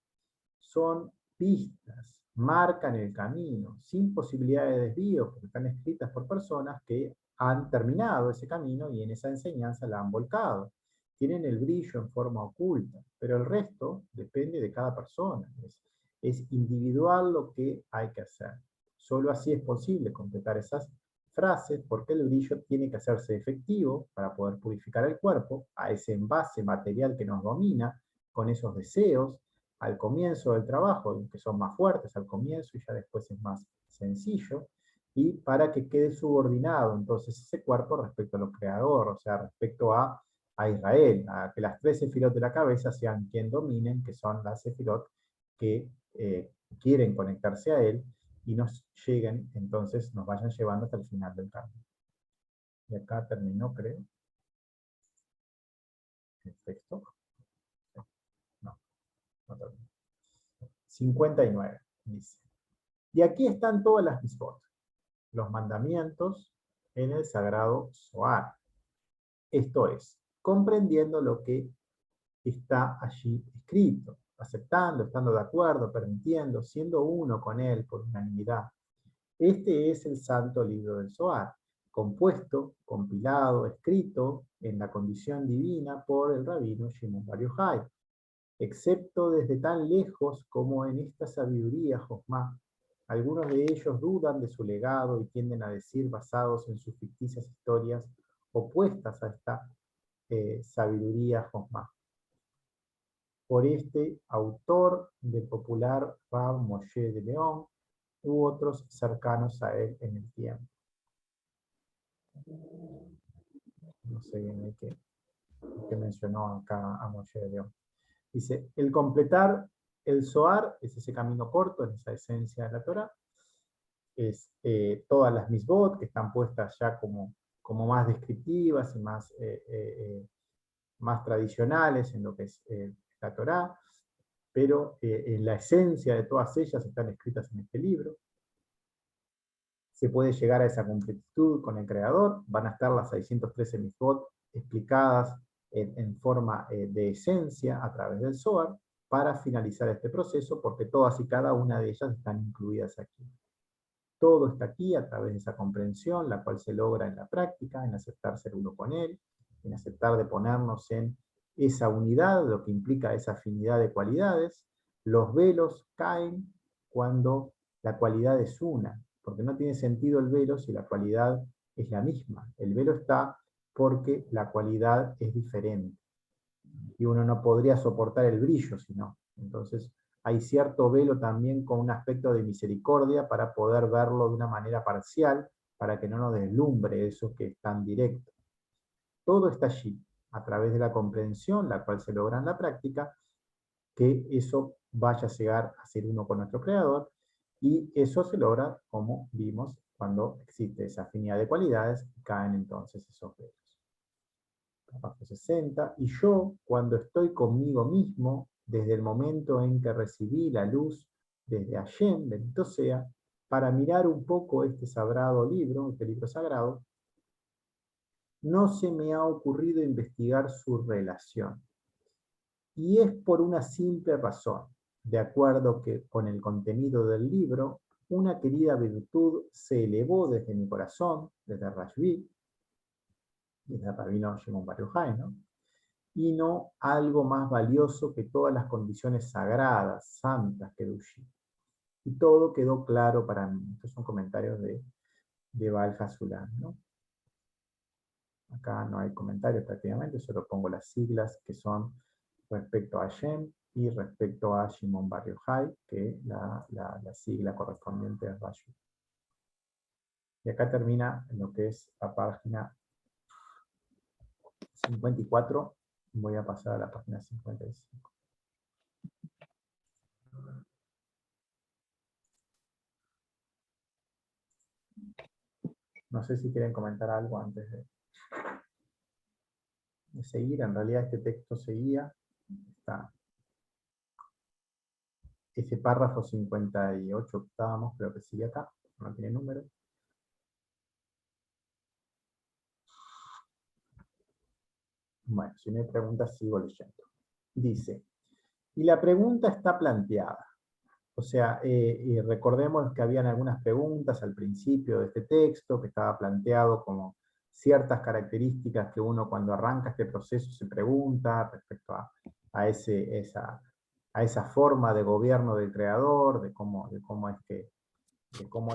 son pistas, marcan el camino, sin posibilidad de desvío, porque están escritas por personas que han terminado ese camino y en esa enseñanza la han volcado. Tienen el brillo en forma oculta, pero el resto depende de cada persona. Es individual lo que hay que hacer. Solo así es posible completar esas frases, porque el brillo tiene que hacerse efectivo para poder purificar el cuerpo, a ese envase material que nos domina, con esos deseos, al comienzo del trabajo, que son más fuertes al comienzo y ya después es más sencillo, y para que quede subordinado entonces ese cuerpo respecto a lo creador, o sea, respecto a Israel, a que las 3 sefirot de la cabeza sean quien dominen, que son las sefirot que quieren conectarse a él, y nos lleguen, entonces nos vayan llevando hasta el final del camino. Y acá terminó, creo, el texto. No, no terminó. 59, dice. Y aquí están todas las mitzvot, los mandamientos en el sagrado Zohar. Esto es, comprendiendo lo que está allí escrito, aceptando, estando de acuerdo, permitiendo, siendo uno con él por unanimidad. Este es el santo libro del Zohar, compuesto, compilado, escrito en la condición divina por el rabino Shimon Bar Yochai, excepto desde tan lejos como en esta sabiduría Josmá. Algunos de ellos dudan de su legado y tienden a decir, basados en sus ficticias historias, opuestas a esta sabiduría Josmá. Por este autor del popular Rav Moshe de León u otros cercanos a él en el tiempo. No sé bien qué mencionó acá a Moshe de León. Dice, el completar el Zohar es ese camino corto, es esa esencia de la Torah, es todas las misbot que están puestas ya como más descriptivas y más tradicionales en lo que es la Torah, pero en la esencia de todas ellas están escritas en este libro. Se puede llegar a esa completitud con el Creador, van a estar las 613 misbot explicadas en forma de esencia a través del Zohar, para finalizar este proceso, porque todas y cada una de ellas están incluidas aquí. Todo está aquí a través de esa comprensión, la cual se logra en la práctica, en aceptar ser uno con él, en aceptar de ponernos en esa unidad, lo que implica esa afinidad de cualidades. Los velos caen cuando la cualidad es una, porque no tiene sentido el velo si la cualidad es la misma. El velo está porque la cualidad es diferente. Y uno no podría soportar el brillo, sino. Entonces, hay cierto velo también con un aspecto de misericordia para poder verlo de una manera parcial, para que no nos deslumbre eso que es tan directo. Todo está allí, a través de la comprensión, la cual se logra en la práctica, que eso vaya a llegar a ser uno con nuestro Creador, y eso se logra, como vimos, cuando existe esa afinidad de cualidades, caen entonces esos velos. 60, y yo, cuando estoy conmigo mismo, desde el momento en que recibí la luz desde Hashem, bendito sea, para mirar un poco este sagrado libro, este libro sagrado, no se me ha ocurrido investigar su relación. Y es por una simple razón. De acuerdo con el contenido del libro, una querida virtud se elevó desde mi corazón, desde Rashbi, desde el rabino Shimon Bar Yochai, ¿no? Y no algo más valioso que todas las condiciones sagradas, santas, Kedushim. y todo quedó claro para mí. Estos son comentarios de Baal Hasulam, ¿no? Acá no hay comentarios prácticamente, solo pongo las siglas que son respecto a Hashem y respecto a Shimon Bar Yochai, que la sigla correspondiente es Rashi. Y acá termina lo que es la página 54. Voy a pasar a la página 55. No sé si quieren comentar algo antes de seguir. En realidad este texto seguía. Está ese párrafo 58 que estábamos, creo que sigue acá. No tiene número. Bueno, si no hay preguntas, sigo leyendo. Dice, y la pregunta está planteada. O sea, recordemos que habían algunas preguntas al principio de este texto, que estaba planteado como ciertas características que uno cuando arranca este proceso se pregunta respecto a esa forma de gobierno del creador, de cómo es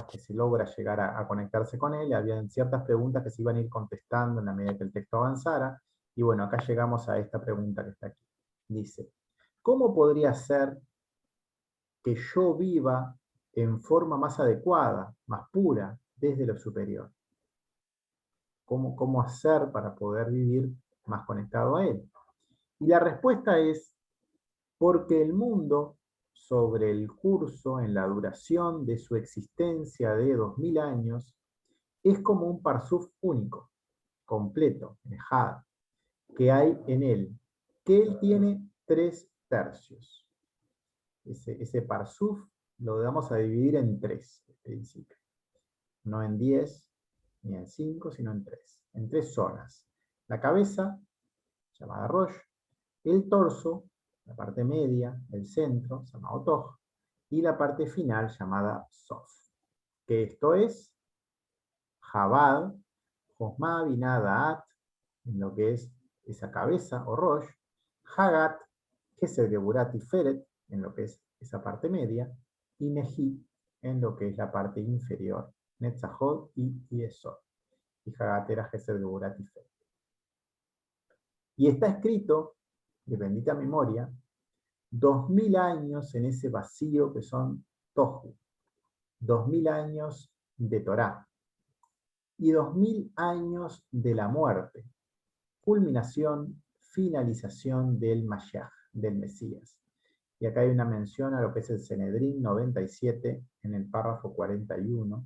que se logra llegar a conectarse con él. Habían ciertas preguntas que se iban a ir contestando en la medida que el texto avanzara, y bueno, acá llegamos a esta pregunta que está aquí. Dice, ¿cómo podría ser que yo viva en forma más adecuada, más pura, desde lo superior? ¿Cómo hacer para poder vivir más conectado a él? Y la respuesta es, porque el mundo, sobre el curso en la duración de su existencia de 2000 años, es como un parsuf único, completo, Ejad, que hay en él, que él tiene 3/3. Ese parsuf lo vamos a dividir en 3, en principio. No en 10, ni en 5, sino en 3. En 3 zonas. La cabeza, llamada Rosh, el torso, la parte media, el centro, llamado Toj, y la parte final, llamada Sof. Que esto es Jabad, Josma, Binah, Da'at, en lo que es esa cabeza o Rosh, Hagat, Gesed, Geburat y Feret, en lo que es esa parte media, y Nehi, en lo que es la parte inferior, Netzahod y Esod. Y Hagat era Gesed, Geburat y Feret. Y está escrito, de bendita memoria, 2000 años en ese vacío que son Tohu, 2000 años de Torá, y 2000 años de la muerte, culminación, finalización del Mashiach, del Mesías. Y acá hay una mención a lo que es el Sanedrín 97 en el párrafo 41.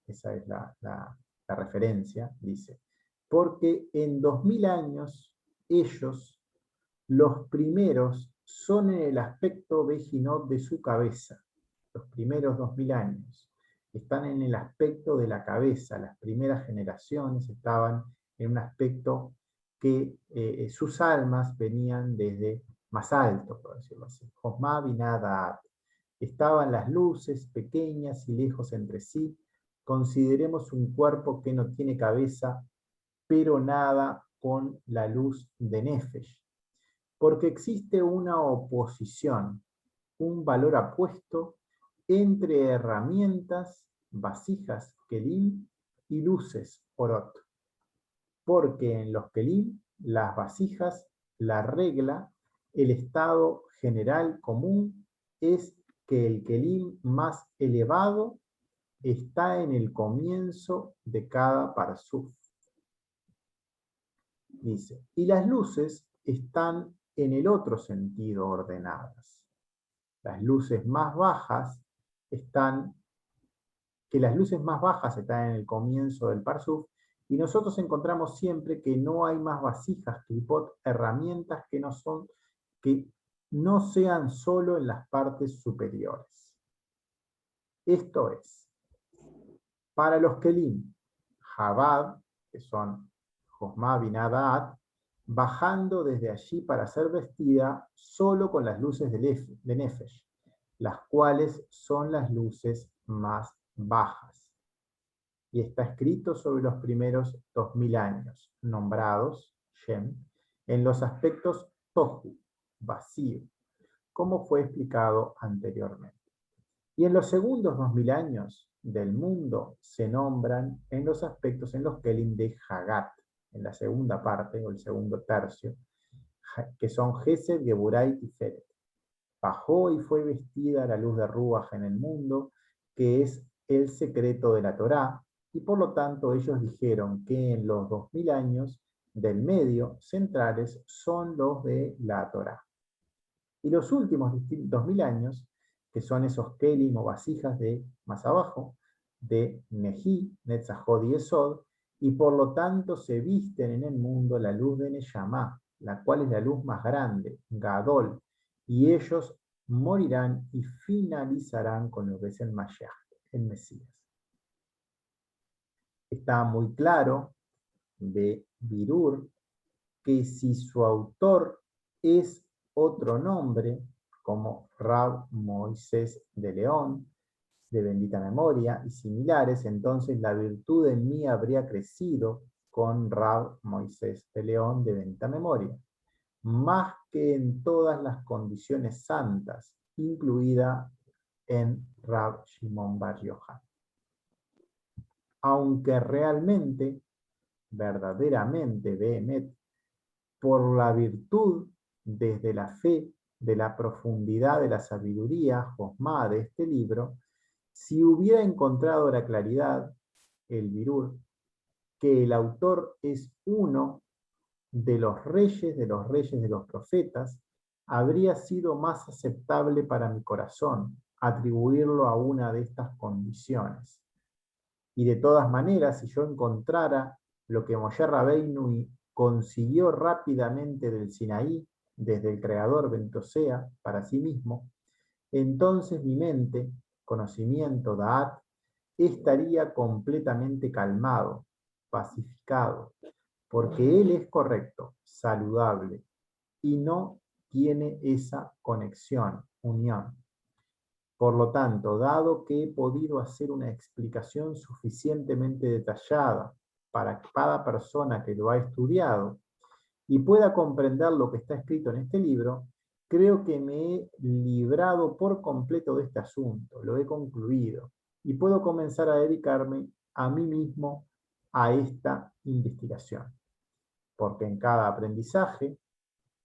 Esa es la referencia, dice. Porque en 2000 años ellos, los primeros, son en el aspecto Bejinot de su cabeza. Los primeros 2000 años están en el aspecto de la cabeza. Las primeras generaciones estaban en un aspecto que sus almas venían desde más alto, por decirlo así. Josma Binah Da'at. Estaban las luces pequeñas y lejos entre sí. Consideremos un cuerpo que no tiene cabeza, pero nada con la luz de Nefesh. Porque existe una oposición, un valor apuesto entre herramientas, vasijas, kelim, y luces, orot. Porque en los kelim, las vasijas, la regla, el estado general común es que el kelim más elevado está en el comienzo de cada parsuf. Dice, y las luces están en el otro sentido ordenadas. Las luces más bajas están en el comienzo del parsuf, y nosotros encontramos siempre que no hay más vasijas, klipot, herramientas que no sean solo en las partes superiores. Esto es, para los kelim, Jabad, que son Josma, Binah, Da'at, bajando desde allí para ser vestida solo con las luces de Nefesh, las cuales son las luces más bajas. Y está escrito sobre los primeros 2000 años, nombrados, Shem, en los aspectos Tohu, vacío, como fue explicado anteriormente. Y en los segundos 2000 años del mundo se nombran en los aspectos en los Kelim de Hagat, en la segunda parte o el segundo tercio, que son Gesed, Geburay y Tiferet. Bajó y fue vestida la luz de Ruach en el mundo, que es el secreto de la Torá, y por lo tanto ellos dijeron que en los 2000 años del medio centrales son los de la Torá. Y los últimos 2000 años, que son esos kelim o vasijas de más abajo, de Neji, Netzachod y Esod, y por lo tanto se visten en el mundo la luz de Neyamá, la cual es la luz más grande, Gadol, y ellos morirán y finalizarán con lo que es el Mashiach, el Mesías. Está muy claro de Birur que si su autor es otro nombre, como Rab Moisés de León, de bendita memoria, y similares, entonces la virtud en mí habría crecido con Rab Moisés de León, de bendita memoria, más que en todas las condiciones santas, incluida en Rab Shimon Bar Yochai. Aunque realmente, verdaderamente, Behemet, por la virtud desde la fe de la profundidad de la sabiduría, Josma, de este libro, si hubiera encontrado la claridad, el Birur, que el autor es uno de los reyes de los profetas, habría sido más aceptable para mi corazón atribuirlo a una de estas condiciones. Y de todas maneras, si yo encontrara lo que Moshe Rabbeinu consiguió rápidamente del Sinaí, desde el Creador bendito sea, para sí mismo, entonces mi mente, conocimiento, Da'at, estaría completamente calmado, pacificado, porque él es correcto, saludable, y no tiene esa conexión, unión. Por lo tanto, dado que he podido hacer una explicación suficientemente detallada para cada persona que lo ha estudiado y pueda comprender lo que está escrito en este libro, creo que me he librado por completo de este asunto, lo he concluido, y puedo comenzar a dedicarme a mí mismo a esta investigación. Porque en cada aprendizaje,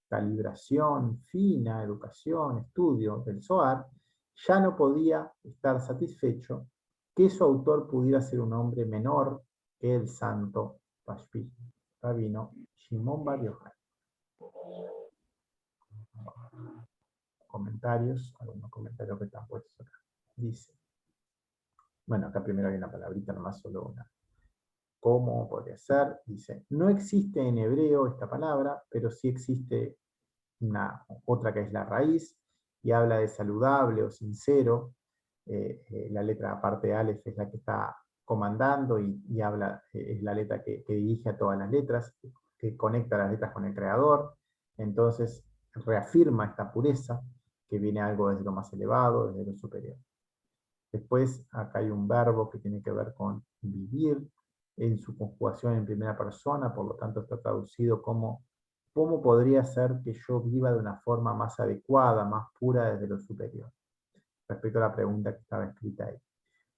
calibración fina, educación, estudio del Zohar, ya no podía estar satisfecho que su autor pudiera ser un hombre menor que el santo Pashpi, rabino Shimon Bar Yochai. Comentarios, algunos comentarios que están puestos acá. Dice, bueno, acá primero hay una palabrita nomás, solo una. ¿Cómo podría ser? Dice, no existe en hebreo esta palabra, pero sí existe otra que es la raíz, y habla de saludable o sincero. La letra aparte de Aleph es la que está comandando y habla, es la letra que dirige a todas las letras, que conecta las letras con el creador. Entonces reafirma esta pureza, que viene algo desde lo más elevado, desde lo superior. Después acá hay un verbo que tiene que ver con vivir, en su conjugación en primera persona, por lo tanto está traducido como ¿cómo podría ser que yo viva de una forma más adecuada, más pura desde lo superior? Respecto a la pregunta que estaba escrita ahí.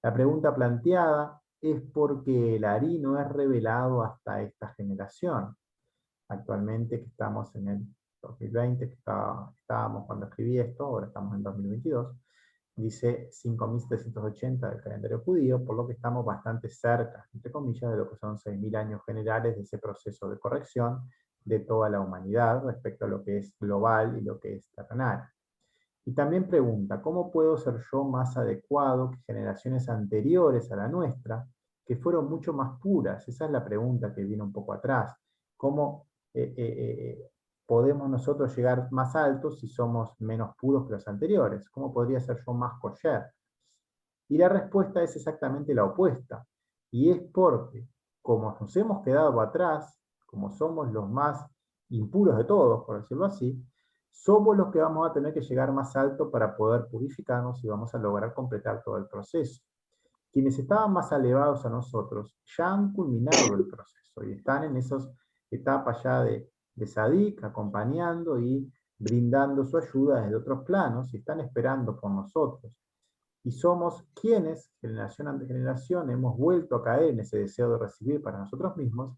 La pregunta planteada es porque el Ari no es revelado hasta esta generación. Actualmente que estamos en el 2020, que estábamos cuando escribí esto, ahora estamos en 2022, dice 5780 del calendario judío, por lo que estamos bastante cerca, entre comillas, de lo que son 6000 años generales de ese proceso de corrección de toda la humanidad respecto a lo que es global y lo que es terrenal. Y también pregunta, ¿cómo puedo ser yo más adecuado que generaciones anteriores a la nuestra, que fueron mucho más puras? Esa es la pregunta que viene un poco atrás. ¿Cómo podemos nosotros llegar más altos si somos menos puros que los anteriores? ¿Cómo podría ser yo más kosher? Y la respuesta es exactamente la opuesta. Y es porque, como nos hemos quedado atrás, como somos los más impuros de todos, por decirlo así, somos los que vamos a tener que llegar más alto para poder purificarnos y vamos a lograr completar todo el proceso. Quienes estaban más elevados a nosotros ya han culminado el proceso y están en esas etapas ya de Sadik, acompañando y brindando su ayuda desde otros planos y están esperando por nosotros. y somos quienes, generación ante generación, hemos vuelto a caer en ese deseo de recibir para nosotros mismos,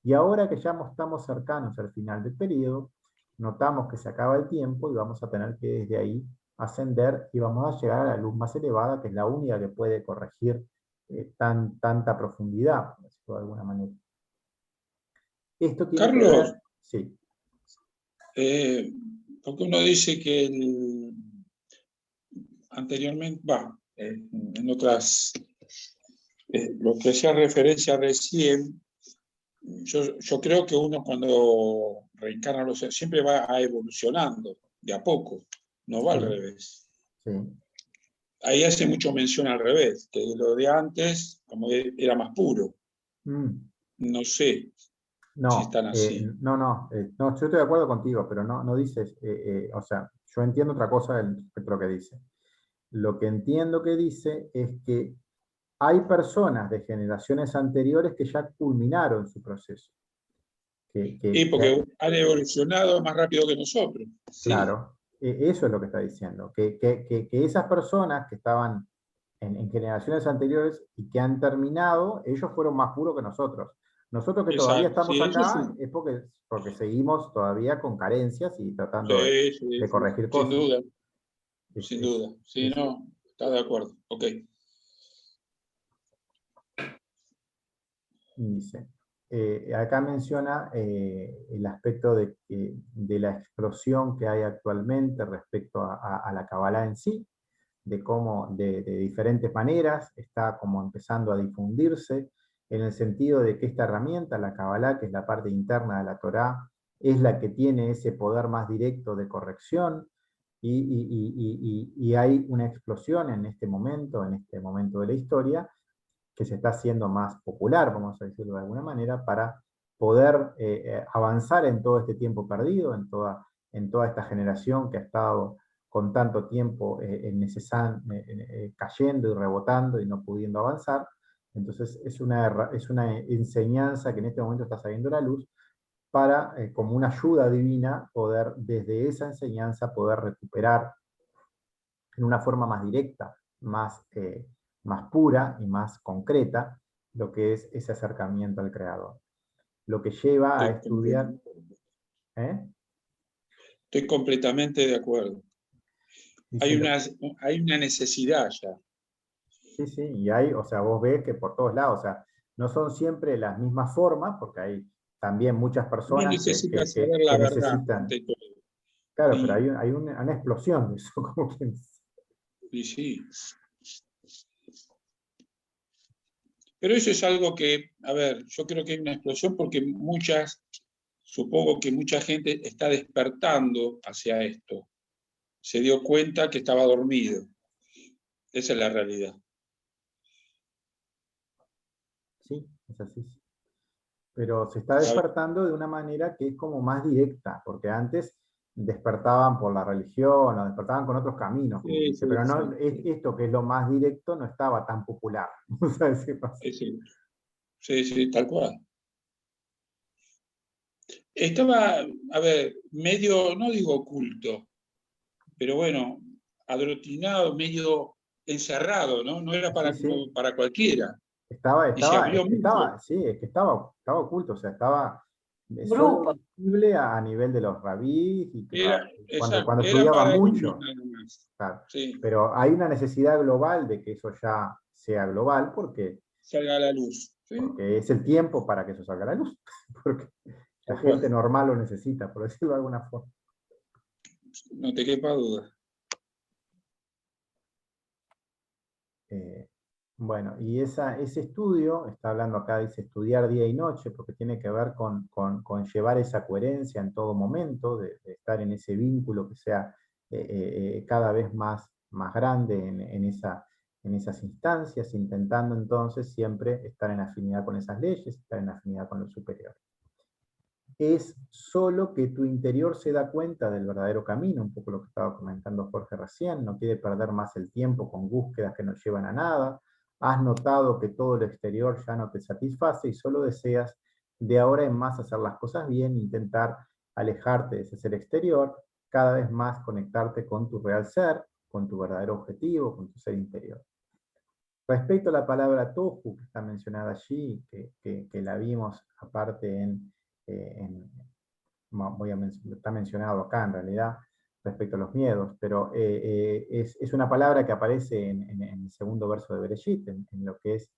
y ahora que ya estamos cercanos al final del periodo, notamos que se acaba el tiempo y vamos a tener que desde ahí ascender y vamos a llegar a la luz más elevada, que es la única que puede corregir tanta profundidad, por decirlo de alguna manera. Esto tiene que Carlos, ver, sí. porque uno dice que anteriormente, en otras, lo que hacía referencia recién, yo creo que uno cuando reencarna siempre va evolucionando, de a poco, no va al Sí, revés. sí. Ahí hace mucho mención al revés, que lo de antes como era más puro. No sé si No, están así. no, yo estoy de acuerdo contigo, pero no dices, o sea, yo entiendo otra cosa respecto a lo que dice. Lo que entiendo que dice es que hay personas de generaciones anteriores que ya culminaron su proceso. Y porque han evolucionado más rápido que nosotros. Sí, Claro, eso es lo que está diciendo, que esas personas que estaban en generaciones anteriores y que han terminado, ellos fueron más puros que nosotros. Nosotros que todavía exacto. estamos Sí, eso acá sí. es porque seguimos todavía con carencias y tratando Sí, sí, de sí. corregir Sin cosas. duda, Es, sin es- duda. Sí, es- no, está de acuerdo. Ok. Dice, acá menciona el aspecto de la explosión que hay actualmente respecto a la Kabbalah en sí, de cómo de diferentes maneras está como empezando a difundirse, en el sentido de que esta herramienta, la Kabbalah, que es la parte interna de la Torá, es la que tiene ese poder más directo de corrección, y hay una explosión en este momento de la historia, que se está haciendo más popular, vamos a decirlo de alguna manera, para poder avanzar en todo este tiempo perdido, en toda esta generación que ha estado con tanto tiempo cayendo y rebotando y no pudiendo avanzar. Entonces es una enseñanza que en este momento está saliendo a la luz para, como una ayuda divina, poder desde esa enseñanza poder recuperar en una forma más directa, más pura y más concreta lo que es ese acercamiento al Creador. Lo que lleva a estudiar. ¿eh? Estoy completamente de acuerdo. Dice Hay lo, una, hay una necesidad ya. sí, sí, y hay, o sea, vos ves que por todos lados, o sea, no son siempre las mismas formas, porque hay también muchas Uno personas necesita saber la que verdad necesitan, ante todo. claro, pero Y, hay una explosión de eso, como quien dice. y sí. Pero eso es algo que, a ver, yo creo que hay una explosión porque supongo que mucha gente está despertando hacia esto. Se dio cuenta que estaba dormido. Esa es la realidad. Sí, es así. Pero se está A ver, despertando de una manera que es como más directa, porque antes despertaban por la religión o despertaban con otros caminos, como sí, dice, sí, pero no, sí, esto que es lo más directo no estaba tan popular. Vamos a decirlo así. sí, sí, sí, tal cual. Estaba, a ver, medio, no digo oculto, pero bueno, adrotinado, medio encerrado, ¿no? No era Sí, para, sí, como para cualquiera. estaba, Y se estaba, abrió es que mucho. estaba, sí, es que estaba oculto, o sea, estaba solo Grupo. visible a nivel de los rabís y Era, cuando era estudiaban para algunos mucho. nada más. Claro. Sí, Pero hay una necesidad global de que eso ya sea global, salga a la luz. ¿Sí? porque es el tiempo para que eso salga a la luz, porque la Tal cual. gente normal lo necesita, por decirlo de alguna forma. No te quepa duda. Eh, bueno, y ese estudio, está hablando acá, dice estudiar día y noche, porque tiene que ver con llevar esa coherencia en todo momento, de estar en ese vínculo que sea cada vez más grande en esas instancias, intentando entonces siempre estar en afinidad con esas leyes, estar en afinidad con lo superior. Es solo que tu interior se da cuenta del verdadero camino, un poco lo que estaba comentando Jorge recién, no quiere perder más el tiempo con búsquedas que no llevan a nada, has notado que todo lo exterior ya no te satisface y solo deseas de ahora en más hacer las cosas bien, intentar alejarte de ese ser exterior, cada vez más conectarte con tu real ser, con tu verdadero objetivo, con tu ser interior. Respecto a la palabra tohu, que está mencionada allí, que la vimos aparte está mencionado acá en realidad, respecto a los miedos, pero es una palabra que aparece en el segundo verso de Bereshit, en lo que es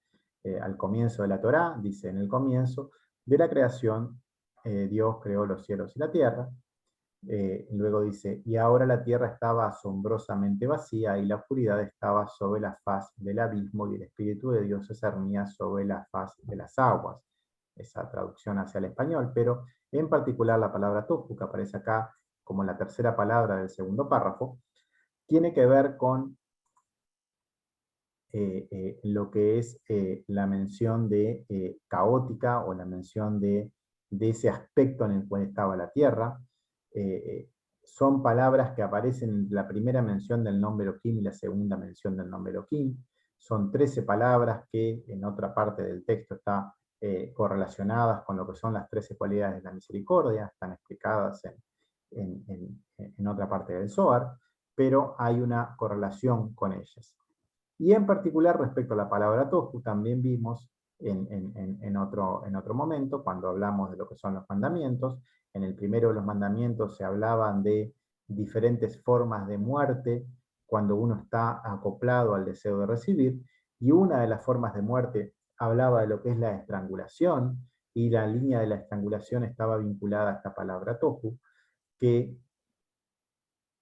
al comienzo de la Torá, dice: en el comienzo de la creación, Dios creó los cielos y la tierra. Luego dice: y ahora la tierra estaba asombrosamente vacía, y la oscuridad estaba sobre la faz del abismo, y el Espíritu de Dios se cernía sobre la faz de las aguas. Esa traducción hacia el español, pero en particular la palabra tohu, que aparece acá como la tercera palabra del segundo párrafo, tiene que ver con lo que es la mención de caótica, o la mención de ese aspecto en el cual estaba la tierra. Son palabras que aparecen en la primera mención del nombre Elohim y la segunda mención del nombre Elohim. Son 13 palabras que en otra parte del texto están correlacionadas con lo que son las 13 cualidades de la misericordia, están explicadas en otra parte del Zohar, pero hay una correlación con ellas. Y en particular respecto a la palabra tohu, también vimos en otro momento, cuando hablamos de lo que son los mandamientos. En el primero de los mandamientos se hablaban de diferentes formas de muerte cuando uno está acoplado al deseo de recibir, y una de las formas de muerte hablaba de lo que es la estrangulación, y la línea de la estrangulación estaba vinculada a esta palabra tohu, que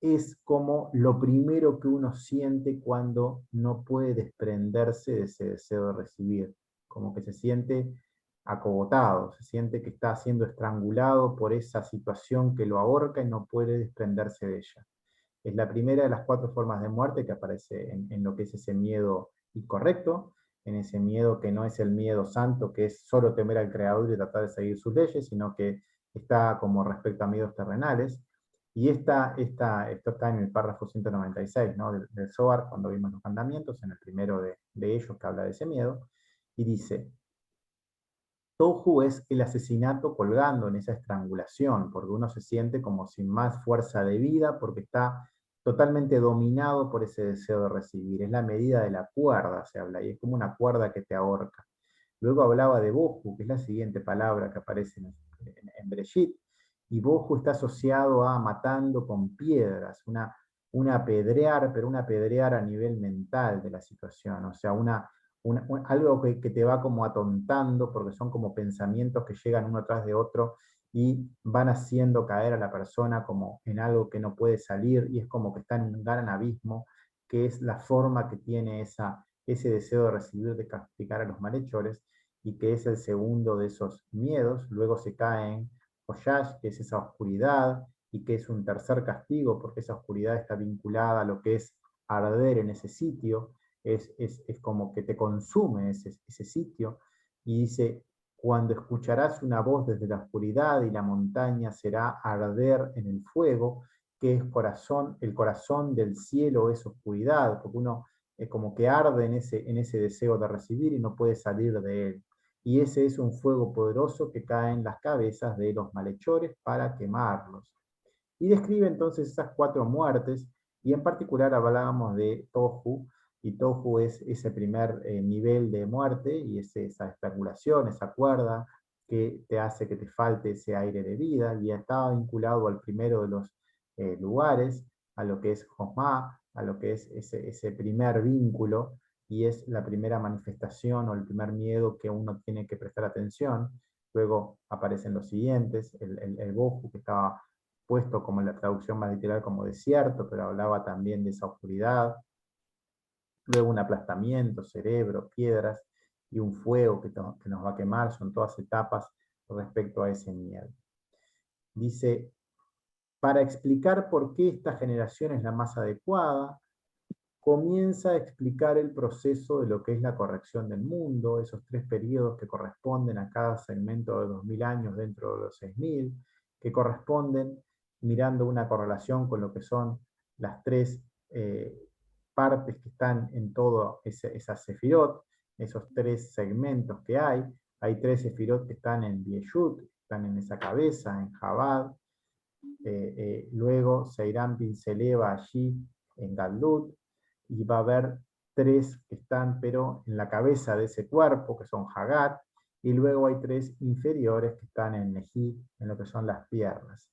es como lo primero que uno siente cuando no puede desprenderse de ese deseo de recibir, como que se siente acogotado, se siente que está siendo estrangulado por esa situación que lo ahorca y no puede desprenderse de ella. Es la primera de las 4 formas de muerte que aparece en lo que es ese miedo incorrecto, en ese miedo que no es el miedo santo, que es solo temer al Creador y tratar de seguir sus leyes, sino que está como respecto a miedos terrenales. Y esto está en el párrafo 196, ¿no? del Zohar, cuando vimos los mandamientos, en el primero de ellos, que habla de ese miedo, y dice: tohu es el asesinato colgando en esa estrangulación, porque uno se siente como sin más fuerza de vida, porque está totalmente dominado por ese deseo de recibir. Es la medida de la cuerda, se habla, y es como una cuerda que te ahorca. Luego hablaba de bohu, que es la siguiente palabra que aparece en Bereshit, y bohu está asociado a matando con piedras, una apedrear, pero una apedrear a nivel mental de la situación, o sea, algo que te va como atontando, porque son como pensamientos que llegan uno tras de otro y van haciendo caer a la persona como en algo que no puede salir, y es como que está en un gran abismo, que es la forma que tiene ese deseo de recibir, de castigar a los malhechores, y que es el segundo de esos miedos. Luego se cae en Hoyash, que es esa oscuridad, y que es un tercer castigo, porque esa oscuridad está vinculada a lo que es arder en ese sitio. Es como que te consume ese sitio, y dice: cuando escucharás una voz desde la oscuridad, y la montaña será arder en el fuego, que es el corazón del cielo es oscuridad, porque uno como que arde en ese deseo de recibir y no puede salir de él. Y ese es un fuego poderoso que cae en las cabezas de los malhechores para quemarlos. Y describe entonces esas 4 muertes, y en particular hablábamos de tohu, y tohu es ese primer nivel de muerte, y es esa estrangulación, esa cuerda que te hace que te falte ese aire de vida, y estaba vinculado al primero de los lugares, a lo que es Josma, a lo que es ese primer vínculo, y es la primera manifestación o el primer miedo que uno tiene que prestar atención. Luego aparecen los siguientes: el bohu, que estaba puesto como en la traducción más literal como desierto, pero hablaba también de esa oscuridad. Luego un aplastamiento, cerebro, piedras, y un fuego que nos va a quemar. Son todas etapas respecto a ese miedo. Dice: para explicar por qué esta generación es la más adecuada, comienza a explicar el proceso de lo que es la corrección del mundo, esos 3 periodos que corresponden a cada segmento de 2000 años dentro de los 6000, que corresponden mirando una correlación con lo que son las 3 partes que están en todo esa sefirot, esos 3 segmentos que hay. Hay 3 sefirot que están en Bieshut, están en esa cabeza, en Jabad. Luego Seirampin se eleva allí en Gadlut, y va a haber 3 que están pero en la cabeza de ese cuerpo, que son Hagat, y luego hay 3 inferiores que están en Neji, en lo que son las piernas.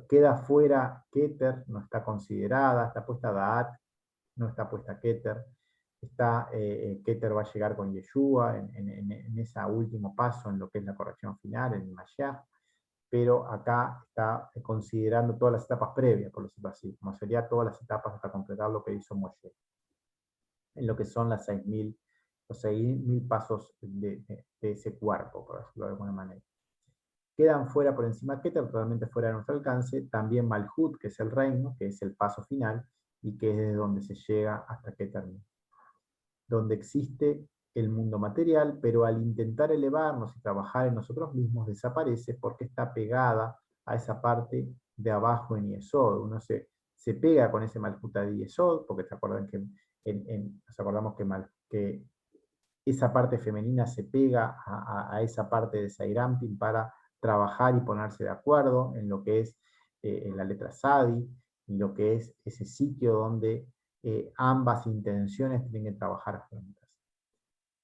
Queda fuera Keter, no está considerada, está puesta Da'at, no está puesta Keter. Keter va a llegar con Yeshua en ese último paso, en lo que es la corrección final, en el Mashiach, pero acá está considerando todas las etapas previas, por decirlo así, como sería todas las etapas hasta completar lo que hizo Moshe, en lo que son los 6.000 pasos de ese cuerpo, por decirlo de alguna manera. Quedan fuera por encima Keter, totalmente fuera de nuestro alcance, también Malhut, que es el reino, que es el paso final, y que es desde donde se llega hasta Keter, donde existe el mundo material, pero al intentar elevarnos y trabajar en nosotros mismos desaparece porque está pegada a esa parte de abajo en Yesod. Uno se pega con ese Malhut de Yesod, porque se acuerdan que nos acordamos que esa parte femenina se pega a esa parte de Sairampin para trabajar y ponerse de acuerdo en lo que es en la letra Sadi, y lo que es ese sitio donde ambas intenciones tienen que trabajar juntas.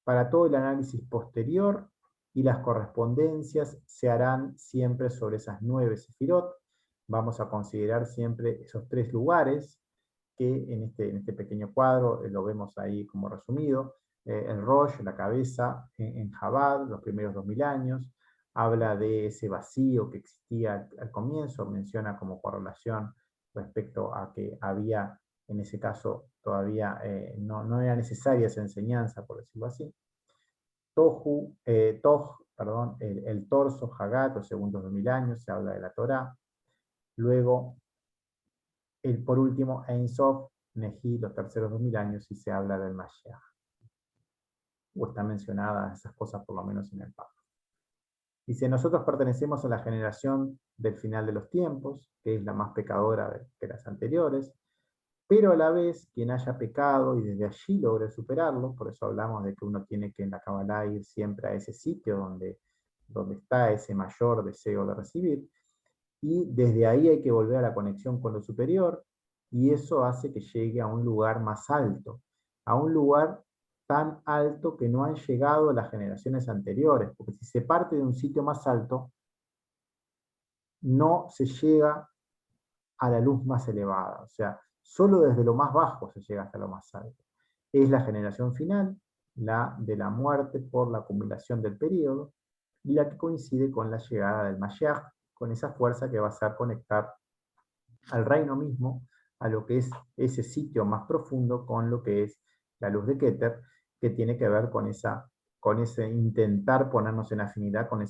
Para todo el análisis posterior y las correspondencias se harán siempre sobre esas 9 sefirot. Vamos a considerar siempre esos 3 lugares que en este pequeño cuadro lo vemos ahí como resumido. El Rosh, la cabeza, en Chabad, los primeros 2000 años, habla de ese vacío que existía al comienzo, menciona como correlación respecto a que había, en ese caso, todavía no era necesaria esa enseñanza, por decirlo así. Perdón, el torso, Hagat, los segundos 2000 años, se habla de la Torá. Luego, por último, Ein Sof, Neji, los terceros 2000 años, y se habla del Mashiach. O están mencionadas esas cosas por lo menos en el Papa. Dice, nosotros pertenecemos a la generación del final de los tiempos, que es la más pecadora que las anteriores, pero a la vez, quien haya pecado y desde allí logre superarlo, por eso hablamos de que uno tiene que en la Kabbalah ir siempre a ese sitio donde está ese mayor deseo de recibir, y desde ahí hay que volver a la conexión con lo superior, y eso hace que llegue a un lugar más alto, a un lugar tan alto que no han llegado las generaciones anteriores, porque si se parte de un sitio más alto, no se llega a la luz más elevada, o sea, solo desde lo más bajo se llega hasta lo más alto. Es la generación final, la de la muerte por la acumulación del periodo, y la que coincide con la llegada del Mashiach, con esa fuerza que va a hacer conectar al reino mismo, a lo que es ese sitio más profundo, con lo que es la luz de Keter, que tiene que ver con ese intentar ponernos en afinidad con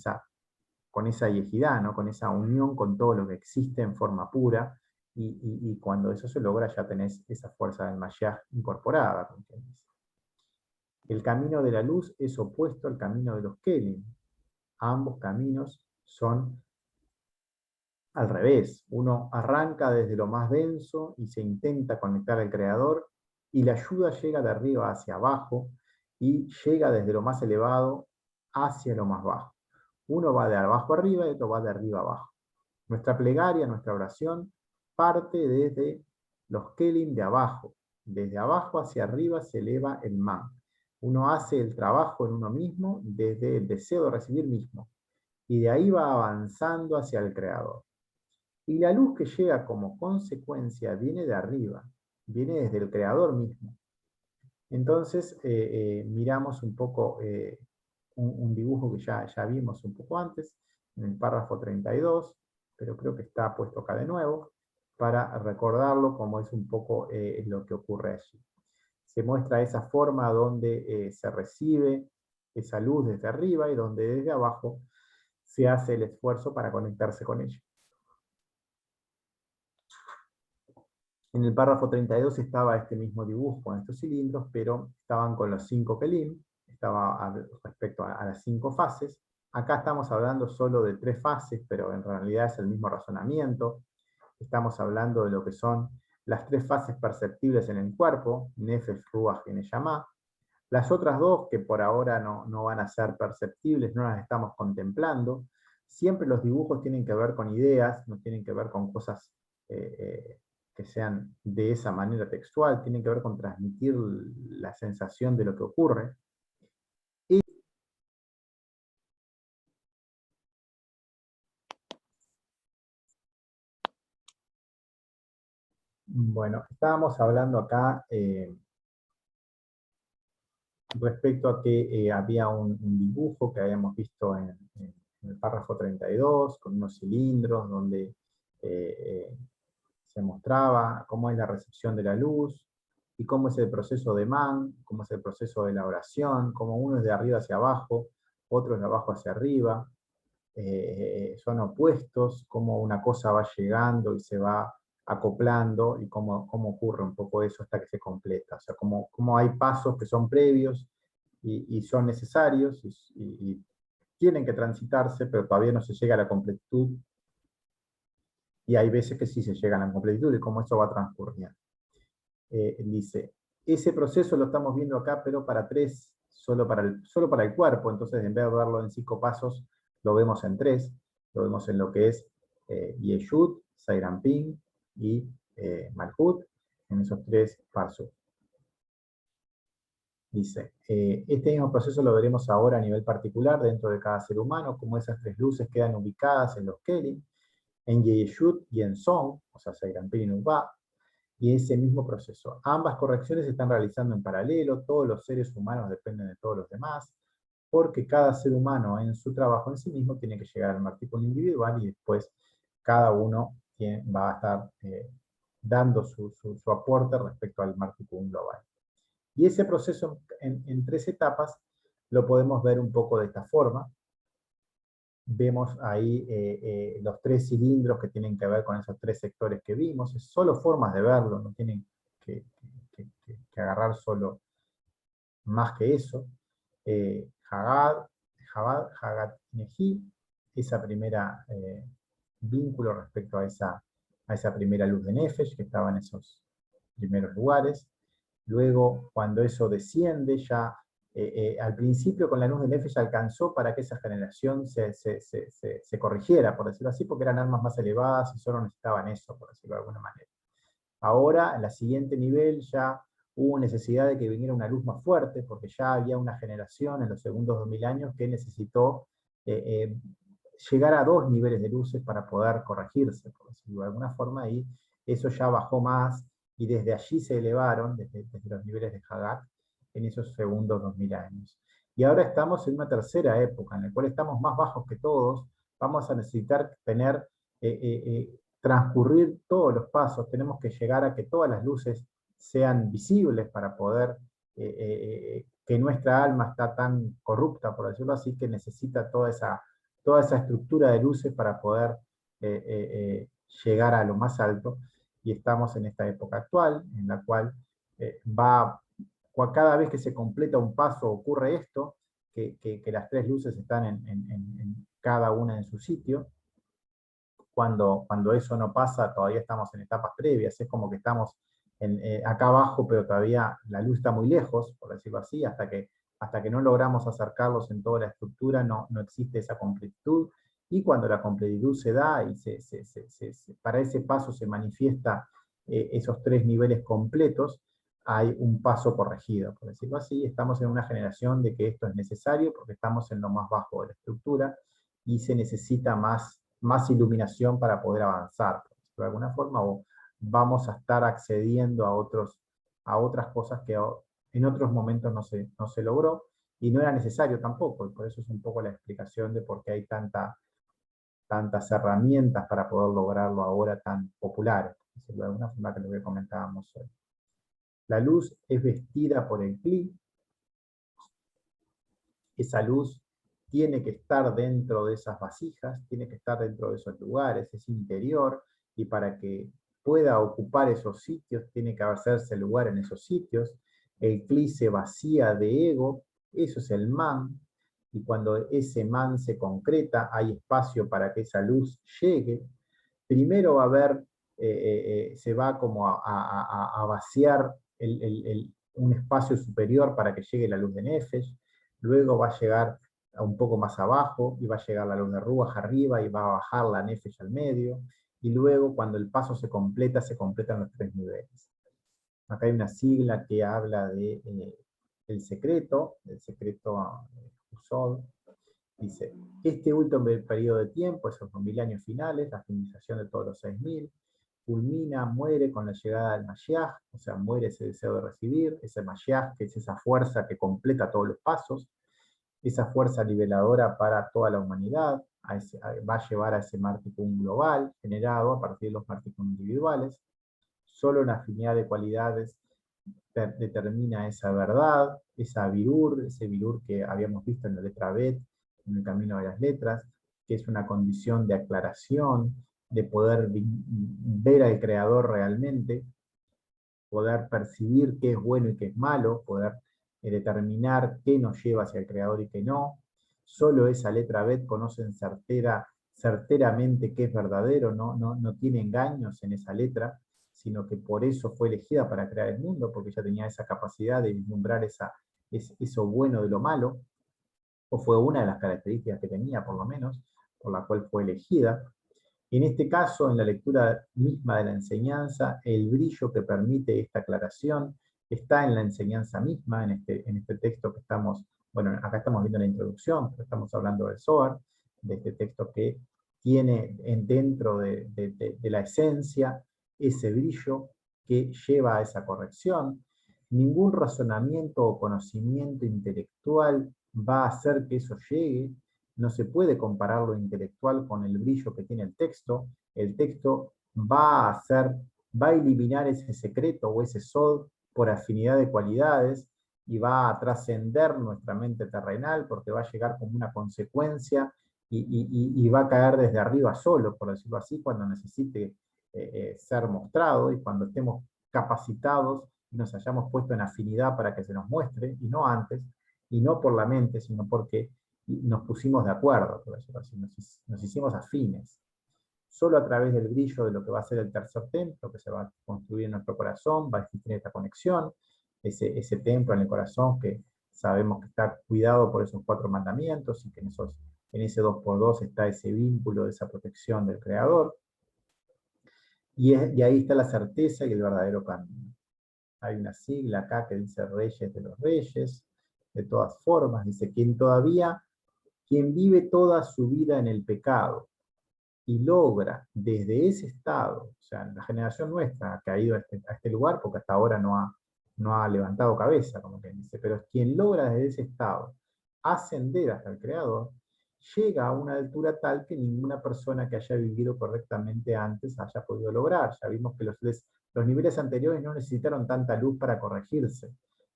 esa yejidá, ¿no? Con esa unión con todo lo que existe en forma pura, y cuando eso se logra ya tenés esa fuerza del Mashiach incorporada. El camino de la luz es opuesto al camino de los Kelim. Ambos caminos son al revés. Uno arranca desde lo más denso y se intenta conectar al Creador, y la ayuda llega de arriba hacia abajo y llega desde lo más elevado hacia lo más bajo. Uno va de abajo arriba y otro va de arriba abajo. Nuestra plegaria, nuestra oración, parte desde los Kelim de abajo. Desde abajo hacia arriba se eleva el Man. Uno hace el trabajo en uno mismo desde el deseo de recibir mismo, y de ahí va avanzando hacia el Creador. Y la luz que llega como consecuencia viene de arriba, viene desde el Creador mismo. Entonces, miramos un poco un dibujo que ya vimos un poco antes, en el párrafo 32, pero creo que está puesto acá de nuevo, para recordarlo como es un poco lo que ocurre allí. Se muestra esa forma donde se recibe esa luz desde arriba y donde desde abajo se hace el esfuerzo para conectarse con ella. En el párrafo 32 estaba este mismo dibujo con estos cilindros, pero estaban con los 5 Kelim, estaba respecto a las 5 fases. Acá estamos hablando solo de 3 fases, pero en realidad es el mismo razonamiento. Estamos hablando de lo que son las 3 fases perceptibles en el cuerpo, Nefesh, Ruach y Neyamá. Las otras 2, que por ahora no van a ser perceptibles, no las estamos contemplando. Siempre los dibujos tienen que ver con ideas, no tienen que ver con cosas que sean de esa manera textual, tienen que ver con transmitir la sensación de lo que ocurre. Bueno, estábamos hablando acá respecto a que había un dibujo que habíamos visto en el párrafo 32, con unos cilindros donde se mostraba cómo es la recepción de la luz, y cómo es el proceso de Mann, cómo es el proceso de elaboración, cómo uno es de arriba hacia abajo, otro es de abajo hacia arriba, son opuestos, cómo una cosa va llegando y se va acoplando, y cómo ocurre un poco eso hasta que se completa. O sea, cómo hay pasos que son previos y son necesarios y tienen que transitarse, pero todavía no se llega a la completitud, y hay veces que sí se llega a la completitud y cómo eso va transcurriendo. Dice, ese proceso lo estamos viendo acá, pero para tres, solo para el cuerpo. Entonces, en vez de verlo en 5 pasos, lo vemos en 3. Lo vemos en lo que es Yeshut, Sairampin y Malhut, en esos 3 pasos. Dice, este mismo proceso lo veremos ahora a nivel particular dentro de cada ser humano, como esas 3 luces quedan ubicadas en los Kelim, en Yeshut y en Son, o sea, Sairampin y Nubá, y ese mismo proceso. Ambas correcciones se están realizando en paralelo, todos los seres humanos dependen de todos los demás, porque cada ser humano en su trabajo en sí mismo tiene que llegar al martículo individual, y después cada uno va a estar dando su aporte respecto al martículo global. Y ese proceso en 3 etapas lo podemos ver un poco de esta forma. Vemos ahí los 3 cilindros que tienen que ver con esos 3 sectores que vimos. Es solo formas de verlo, no tienen que agarrar solo más que eso. Hagat Neji, esa primera vínculo respecto a esa primera luz de Nefesh que estaba en esos primeros lugares. Luego, cuando eso desciende, ya al principio con la luz de Nefesh alcanzó para que esa generación se corrigiera, por decirlo así, porque eran almas más elevadas y solo necesitaban eso, por decirlo de alguna manera. Ahora, en la siguiente nivel, ya hubo necesidad de que viniera una luz más fuerte, porque ya había una generación en los segundos 2000 años que necesitó llegar a 2 niveles de luces para poder corregirse, por decirlo de alguna forma, y eso ya bajó más, y desde allí se elevaron, desde los niveles de Hagat, en esos segundos 2000 años. Y ahora estamos en una tercera época, en la cual estamos más bajos que todos, vamos a necesitar transcurrir todos los pasos, tenemos que llegar a que todas las luces sean visibles para poder, que nuestra alma está tan corrupta, por decirlo así, que necesita toda esa estructura de luces para poder llegar a lo más alto, y estamos en esta época actual, en la cual cada vez que se completa un paso ocurre esto, que las 3 luces están en cada una en su sitio. Cuando eso no pasa, todavía estamos en etapas previas, es como que estamos acá abajo, pero todavía la luz está muy lejos, por decirlo así, hasta que no logramos acercarlos en toda la estructura, no existe esa completitud, y cuando la completitud se da, y para ese paso se manifiesta esos 3 niveles completos, hay un paso corregido, por decirlo así. Estamos en una generación de que esto es necesario, porque estamos en lo más bajo de la estructura, y se necesita más iluminación para poder avanzar, por decirlo de alguna forma, o vamos a estar accediendo a otras cosas que en otros momentos no se logró, y no era necesario tampoco, y por eso es un poco la explicación de por qué hay tantas herramientas para poder lograrlo ahora tan populares, por decirlo de alguna forma, que lo que comentábamos hoy. La luz es vestida por el Kli. Esa luz tiene que estar dentro de esas vasijas, tiene que estar dentro de esos lugares, es interior, y para que pueda ocupar esos sitios, tiene que hacerse lugar en esos sitios. El Kli se vacía de ego, eso es el man, y cuando ese man se concreta, hay espacio para que esa luz llegue. Primero va a haber, se va como a vaciar un espacio superior para que llegue la luz de Nefesh, luego va a llegar un poco más abajo, y va a llegar la luz de Ruach arriba, y va a bajar la Nefesh al medio, y luego cuando el paso se completan los 3 niveles. Acá hay una sigla que habla de el secreto Husserl. Dice, este último periodo de tiempo, esos 2000 años finales, la finalización de todos los 6000, culmina, muere con la llegada del Mashiach, o sea, muere ese deseo de recibir, ese Mashiach, que es esa fuerza que completa todos los pasos, esa fuerza niveladora para toda la humanidad, va a llevar a ese Marticum global, generado a partir de los Marticum individuales. Solo una afinidad de cualidades determina esa verdad, ese virur que habíamos visto en la letra Bet, en el camino de las letras, que es una condición de aclaración, de poder ver al Creador realmente, poder percibir qué es bueno y qué es malo, poder determinar qué nos lleva hacia el Creador y qué no. Solo esa letra Bet conocen certeramente qué es verdadero, no tiene engaños en esa letra, sino que por eso fue elegida para crear el mundo, porque ella tenía esa capacidad de vislumbrar eso bueno de lo malo, o fue una de las características que tenía, por lo menos, por la cual fue elegida. En este caso, en la lectura misma de la enseñanza, el brillo que permite esta aclaración está en la enseñanza misma, en este texto que estamos, bueno, acá estamos viendo la introducción, pero estamos hablando del Zohar, de este texto que tiene dentro de la esencia ese brillo que lleva a esa corrección. Ningún razonamiento o conocimiento intelectual va a hacer que eso llegue. No se puede comparar lo intelectual con el brillo que tiene el texto. El texto va a eliminar ese secreto o ese sod por afinidad de cualidades y va a trascender nuestra mente terrenal porque va a llegar como una consecuencia y va a caer desde arriba solo, por decirlo así, cuando necesite ser mostrado y cuando estemos capacitados y nos hayamos puesto en afinidad para que se nos muestre, y no antes, y no por la mente, sino porque nos pusimos de acuerdo, por decirlo así, nos hicimos afines. Solo a través del brillo de lo que va a ser el tercer templo, que se va a construir en nuestro corazón, va a existir esta conexión, ese templo en el corazón que sabemos que está cuidado por esos 4 mandamientos y que en ese 2x2 está ese vínculo, esa protección del Creador. Y ahí está la certeza y el verdadero camino. Hay una sigla acá que dice Reyes de los Reyes, de todas formas, dice quien vive toda su vida en el pecado y logra desde ese estado, o sea, la generación nuestra que ha ido a este lugar, porque hasta ahora no ha levantado cabeza, como que dice, pero quien logra desde ese estado ascender hasta el Creador, llega a una altura tal que ninguna persona que haya vivido correctamente antes haya podido lograr. Ya vimos que los niveles anteriores no necesitaron tanta luz para corregirse.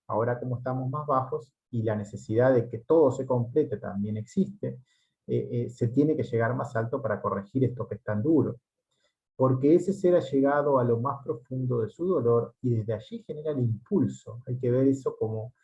Ahora, como estamos más bajos y la necesidad de que todo se complete también existe, se tiene que llegar más alto para corregir esto que es tan duro. Porque ese ser ha llegado a lo más profundo de su dolor y desde allí genera el impulso. Hay que ver eso como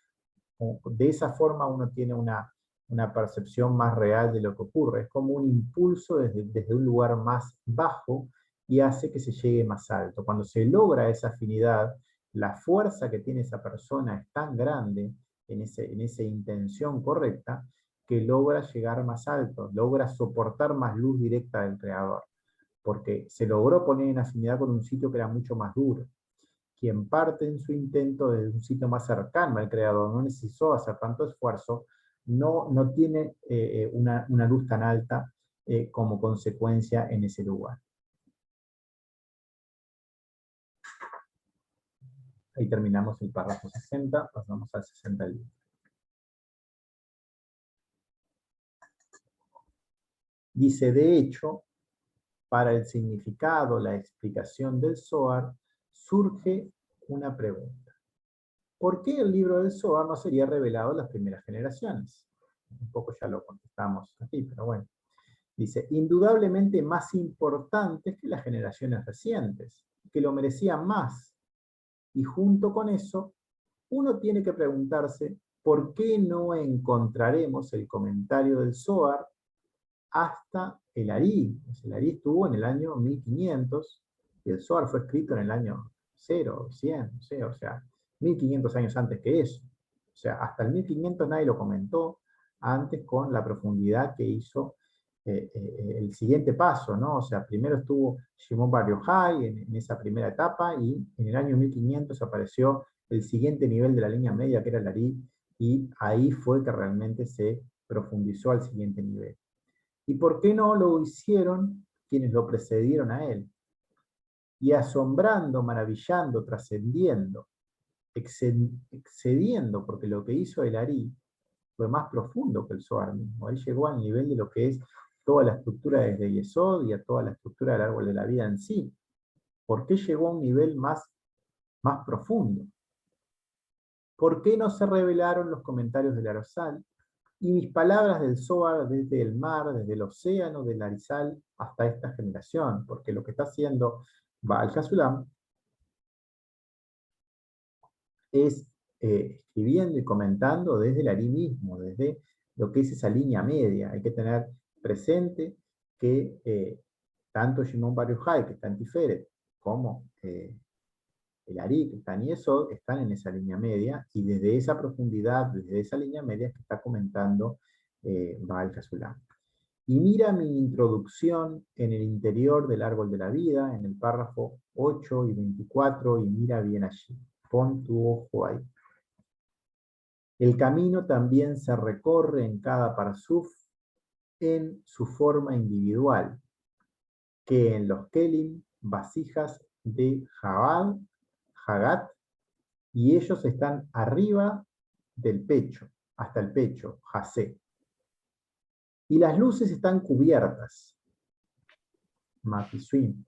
de esa forma uno tiene una percepción más real de lo que ocurre. Es como un impulso desde un lugar más bajo y hace que se llegue más alto. Cuando se logra esa afinidad, la fuerza que tiene esa persona es tan grande en esa intención correcta que logra llegar más alto, logra soportar más luz directa del Creador, porque se logró poner en afinidad con un sitio que era mucho más duro. Quien parte en su intento desde un sitio más cercano al Creador, no necesitó hacer tanto esfuerzo, no tiene una luz tan alta como consecuencia en ese lugar. Ahí terminamos el párrafo 60, pasamos al 61. Dice, de hecho, para el significado, la explicación del Zohar, surge una pregunta. ¿Por qué el libro del Zohar no sería revelado en las primeras generaciones? Un poco ya lo contestamos aquí, pero bueno. Dice, indudablemente más importantes que las generaciones recientes, que lo merecían más. Y junto con eso, uno tiene que preguntarse por qué no encontraremos el comentario del Zohar hasta el Ari. El Ari estuvo en el año 1500 y el Zohar fue escrito en el año 0, 100, no sé, o sea, 1500 años antes que eso. O sea, hasta el 1500 nadie lo comentó antes con la profundidad que hizo el siguiente paso, ¿no? O sea, primero estuvo Shimon Bar Yochai en esa primera etapa, y en el año 1500 apareció el siguiente nivel de la línea media, que era el Ari, y ahí fue que realmente se profundizó al siguiente nivel. ¿Y por qué no lo hicieron quienes lo precedieron a él? Y asombrando, maravillando, trascendiendo, excediendo, porque lo que hizo el Ari fue más profundo que el Zohar mismo. Él llegó al nivel de lo que es toda la estructura desde Yesod y a toda la estructura del árbol de la vida en sí. ¿Por qué llegó a un nivel más profundo? ¿Por qué no se revelaron los comentarios del Arizal y mis palabras del Zohar desde el mar, desde el océano del Arizal hasta esta generación? Porque lo que está haciendo Baal Hasulam es escribiendo y comentando desde el Ari mismo, desde lo que es esa línea media. Hay que tener presente que tanto Shimon Bar Yochai, que está en Tiferet, como el Ari, que está en Yesod, están en esa línea media, y desde esa profundidad, desde esa línea media, que está comentando Baal Hasulam. Y mira mi introducción en el interior del árbol de la vida, en el párrafo 8 y 24, y mira bien allí. Pon tu ojo ahí. El camino también se recorre en cada parsuf en su forma individual, que en los kelim, vasijas de Jabal, Hagat, y ellos están arriba del pecho, hasta el pecho, Hasé. Y las luces están cubiertas, Mafisuim,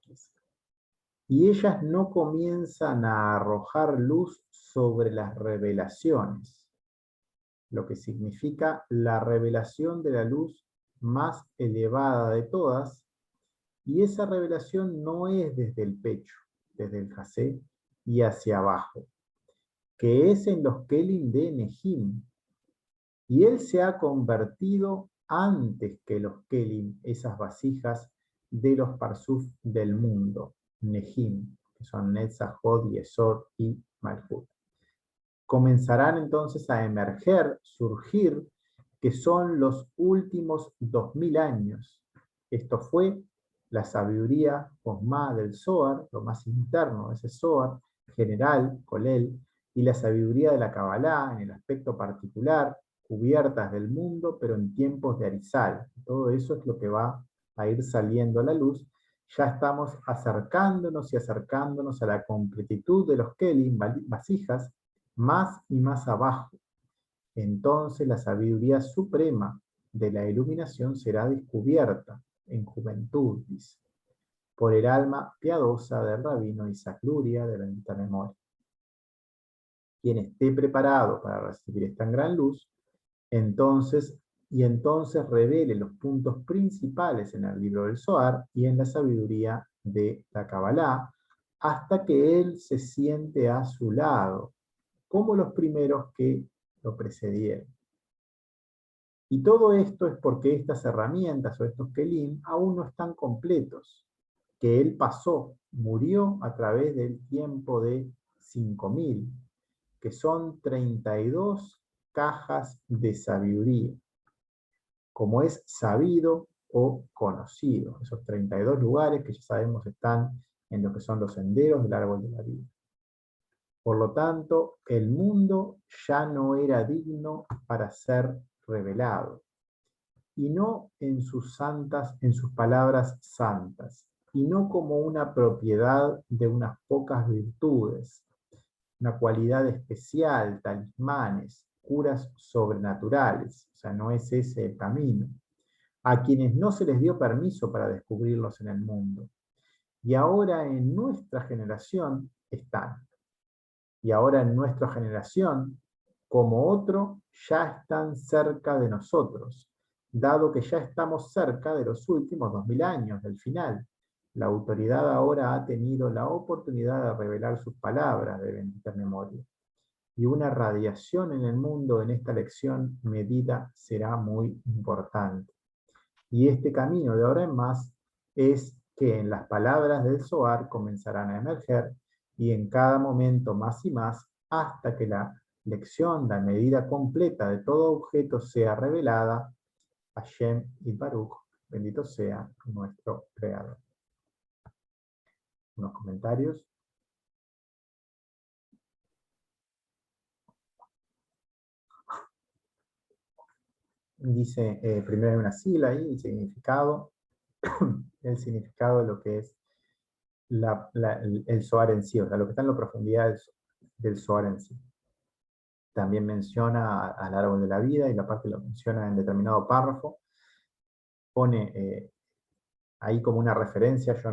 y ellas no comienzan a arrojar luz sobre las revelaciones, lo que significa la revelación de la luz más elevada de todas, y esa revelación no es desde el pecho, desde el Hasé y hacia abajo, que es en los Kelim de Nehim, y él se ha convertido antes que los Kelim, esas vasijas de los Parsuf del mundo, Nehim, que son Netzach, Hod, Yesod y Malchut. Comenzarán entonces a emerger, surgir, que son los últimos 2000 años. Esto fue la sabiduría Osma del Zohar, lo más interno de ese Zohar, general, Kolel, y la sabiduría de la Kabbalah en el aspecto particular, cubiertas del mundo, pero en tiempos de Arizal. Todo eso es lo que va a ir saliendo a la luz. Ya estamos acercándonos y acercándonos a la completitud de los Kelim, vasijas, más y más abajo. Entonces la sabiduría suprema de la iluminación será descubierta en juventud, dice, por el alma piadosa del rabino Isaac Luria de bendita memoria. Quien esté preparado para recibir esta gran luz, entonces revele los puntos principales en el libro del Zohar y en la sabiduría de la Kabbalah, hasta que él se siente a su lado, como los primeros que lo precedieron. Y todo esto es porque estas herramientas o estos kelim aún no están completos, que él pasó, murió a través del tiempo de 5000, que son 32 cajas de sabiduría, como es sabido o conocido, esos 32 lugares que ya sabemos están en lo que son los senderos del árbol de la vida. Por lo tanto, el mundo ya no era digno para ser revelado, y no en sus palabras santas, y no como una propiedad de unas pocas virtudes, una cualidad especial, talismanes, curas sobrenaturales. O sea, no es ese el camino. A quienes no se les dio permiso para descubrirlos en el mundo. Y ahora en nuestra generación están. Y ahora en nuestra generación, como otro, ya están cerca de nosotros, dado que ya estamos cerca de los últimos 2000 años, del final. La autoridad ahora ha tenido la oportunidad de revelar sus palabras de bendita memoria. Y una radiación en el mundo en esta lección medida será muy importante. Y este camino de ahora en más es que en las palabras del Zohar comenzarán a emerger, y en cada momento más y más, hasta que la lección, la medida completa de todo objeto sea revelada, Hashem y Baruch, Bendito sea nuestro Creador. Unos comentarios. Dice, primero hay una sigla ahí, el significado de lo que es el Zohar en sí, o sea, lo que está en la profundidad del Zohar en sí. También menciona al árbol de la vida, y la parte lo menciona en determinado párrafo. Pone ahí como una referencia, yo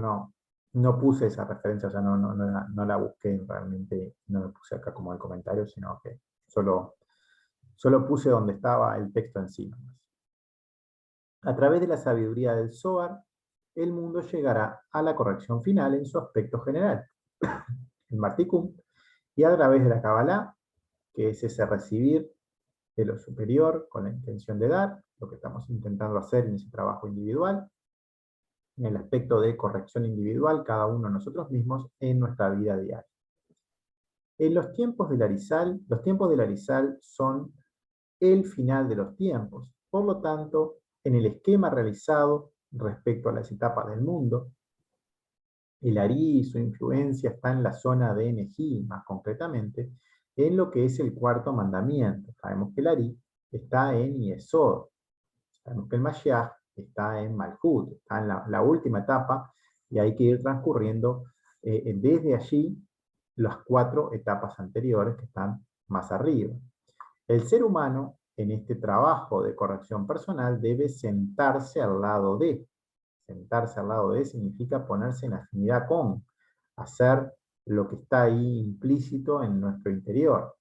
no puse esa referencia, o sea, no la busqué realmente, no me puse acá como el comentario, sino que solo puse donde estaba el texto en sí. A través de la sabiduría del Zohar, el mundo llegará a la corrección final en su aspecto general, el Martikum, y a través de la Kabbalah, que es ese recibir de lo superior con la intención de dar, lo que estamos intentando hacer en ese trabajo individual, en el aspecto de corrección individual, cada uno de nosotros mismos, en nuestra vida diaria. En los tiempos del Arizal son el final de los tiempos. Por lo tanto, en el esquema realizado respecto a las etapas del mundo, el Ari y su influencia está en la zona de Nejí, más concretamente, en lo que es el cuarto mandamiento. Sabemos que el Ari está en Yesod. Sabemos que el Mashiach está en Malhut, está en la última etapa, y hay que ir transcurriendo desde allí las 4 etapas anteriores que están más arriba. El ser humano, en este trabajo de corrección personal, debe sentarse al lado de. Sentarse al lado de significa ponerse en afinidad con, hacer lo que está ahí implícito en nuestro interior.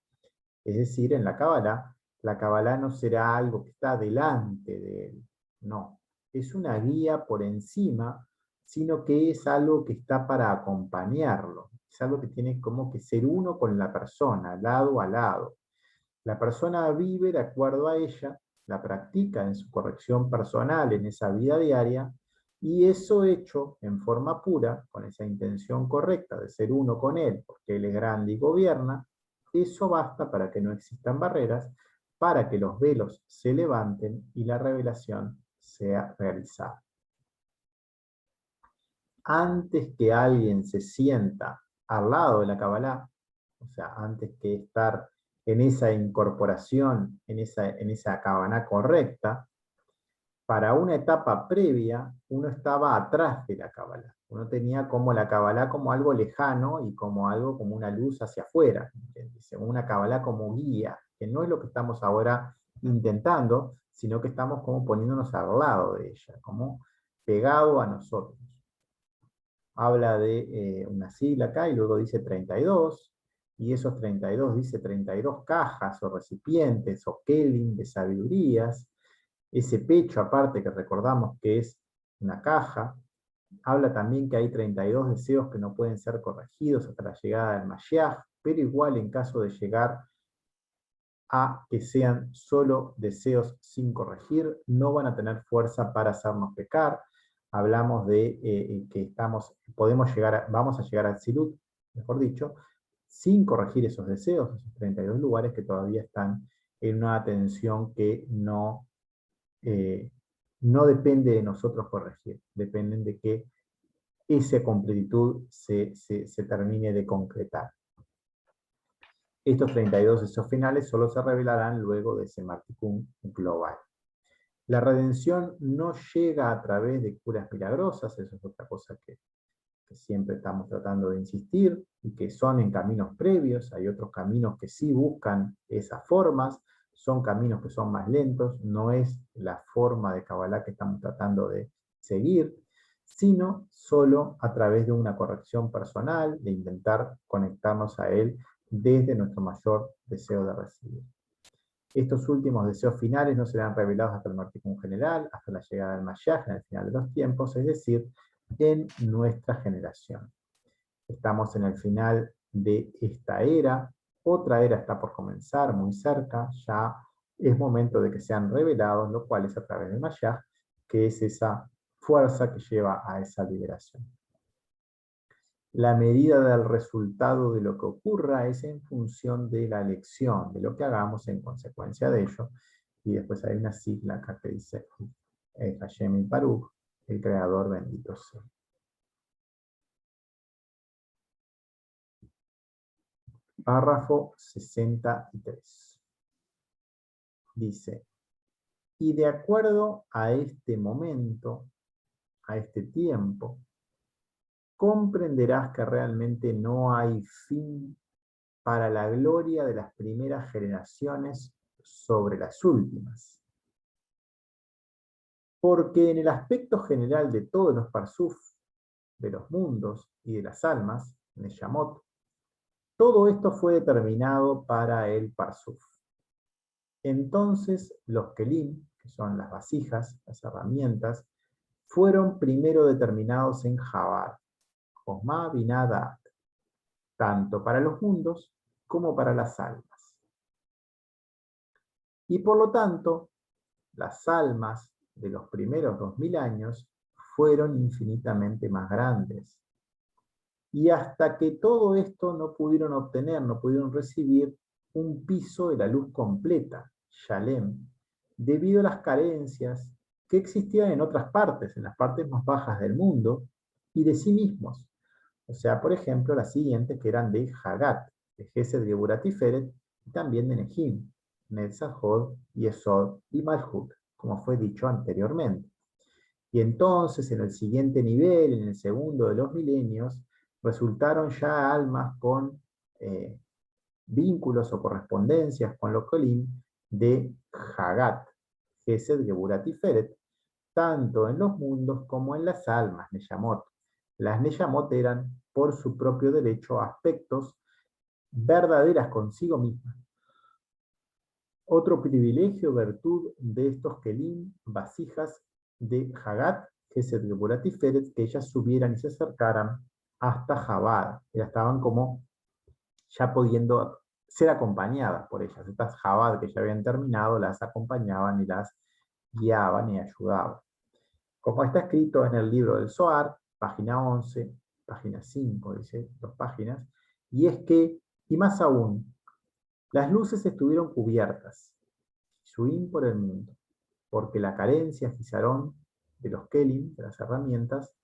Es decir, en la Kabbalah no será algo que está delante de él, no. Es una guía por encima, sino que es algo que está para acompañarlo. Es algo que tiene como que ser uno con la persona, lado a lado. La persona vive de acuerdo a ella, la practica en su corrección personal, en esa vida diaria, y eso hecho en forma pura, con esa intención correcta de ser uno con él, porque él es grande y gobierna, eso basta para que no existan barreras, para que los velos se levanten y la revelación sea realizada. Antes que alguien se sienta al lado de la Kabbalah, o sea, antes que estar en esa incorporación, en esa Kabbalah correcta, para una etapa previa, uno estaba atrás de la Kabbalah. Uno tenía como la Kabbalah como algo lejano y como algo como una luz hacia afuera. Una Kabbalah como guía, que no es lo que estamos ahora intentando, sino que estamos como poniéndonos al lado de ella, como pegado a nosotros. Habla de una sigla acá y luego dice 32, y esos 32 dice 32 cajas o recipientes o kelim de sabidurías. Ese pecho aparte que recordamos que es una caja, habla también que hay 32 deseos que no pueden ser corregidos hasta la llegada del Mashiach, pero igual en caso de llegar a que sean solo deseos sin corregir, no van a tener fuerza para hacernos pecar. Hablamos de que vamos a llegar al Zilut, mejor dicho, sin corregir esos deseos, esos 32 lugares que todavía están en una atención que no depende de nosotros corregir, dependen de que esa completitud se termine de concretar. Estos 32 deseos finales solo se revelarán luego de ese Martikum global. La redención no llega a través de curas milagrosas, eso es otra cosa que siempre estamos tratando de insistir, y que son en caminos previos. Hay otros caminos que sí buscan esas formas, son caminos que son más lentos, no es la forma de Kabbalah que estamos tratando de seguir, sino solo a través de una corrección personal, de intentar conectarnos a él desde nuestro mayor deseo de recibir. Estos últimos deseos finales no serán revelados hasta el Martikum general, hasta la llegada del Mashiach en el final de los tiempos, es decir, en nuestra generación. Estamos en el final de esta era, otra era está por comenzar, muy cerca, ya es momento de que sean revelados, lo cual es a través del Mashiach, que es esa fuerza que lleva a esa liberación. La medida del resultado de lo que ocurra es en función de la elección, de lo que hagamos en consecuencia de ello. Y después hay una sigla acá que dice Hashem y Baruch, el Creador bendito sea. Párrafo 63. Dice, y de acuerdo a este momento, a este tiempo, comprenderás que realmente no hay fin para la gloria de las primeras generaciones sobre las últimas. Porque en el aspecto general de todos los parsuf, de los mundos y de las almas, Neshamot, todo esto fue determinado para el parsuf. Entonces los kelim, que son las vasijas, las herramientas, fueron primero determinados en Jabad, Josma Binah Da'at, tanto para los mundos como para las almas. Y por lo tanto, las almas de los primeros 2000 años fueron infinitamente más grandes. Y hasta que todo esto no pudieron obtener, no pudieron recibir un piso de la luz completa, Shalem, debido a las carencias que existían en otras partes, en las partes más bajas del mundo, y de sí mismos. O sea, por ejemplo, las siguientes que eran de Hagat, de Gesed, Geburat y Tiferet, y también de Nehim, Netzach, Hod, Yesod y Malhut, como fue dicho anteriormente. Y entonces, en el siguiente nivel, en el segundo de los milenios, resultaron ya almas con vínculos o correspondencias con los Kelim de Hagat, Gesed, Geburat y Tiferet, tanto en los mundos como en las almas, Neyamot. Las Neyamot eran, por su propio derecho, aspectos verdaderas consigo mismas. Otro privilegio, virtud de estos Kelim, vasijas de Hagat, Gesed, Geburat y Tiferet, que ellas subieran y se acercaran hasta Jabad. Ya estaban como ya pudiendo ser acompañadas por ellas. Estas Jabad que ya habían terminado las acompañaban y las guiaban y ayudaban. Como está escrito en el libro del Zohar, página 11, página 5, dice, 2 páginas, y es que, y más aún, las luces estuvieron cubiertas, Shuim por el mundo, porque la carencia, Gizarón, de los Kelim, de las herramientas,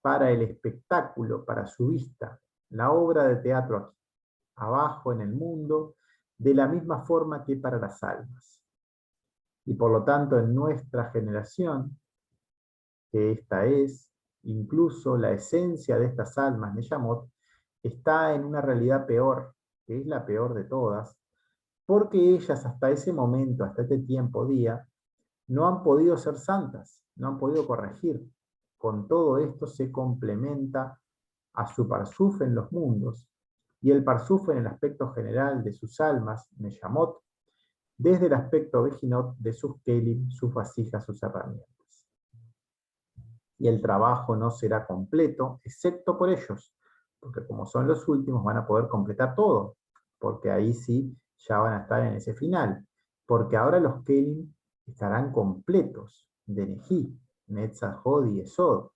para el espectáculo, para su vista, la obra de teatro aquí, abajo en el mundo, de la misma forma que para las almas. Y por lo tanto, en nuestra generación, que esta es, incluso la esencia de estas almas, Neyamot, está en una realidad peor, que es la peor de todas, porque ellas hasta ese momento, hasta este tiempo, día, no han podido ser santas, no han podido corregir. Con todo esto se complementa a su parsuf en los mundos, y el parsuf en el aspecto general de sus almas, Neyamot, desde el aspecto Bejinot de sus kelim, sus vasijas, sus herramientas. Y el trabajo no será completo, excepto por ellos, porque como son los últimos van a poder completar todo, porque ahí sí ya van a estar en ese final, porque ahora los kelim estarán completos, de Neji, Netzach, Hod y Esod,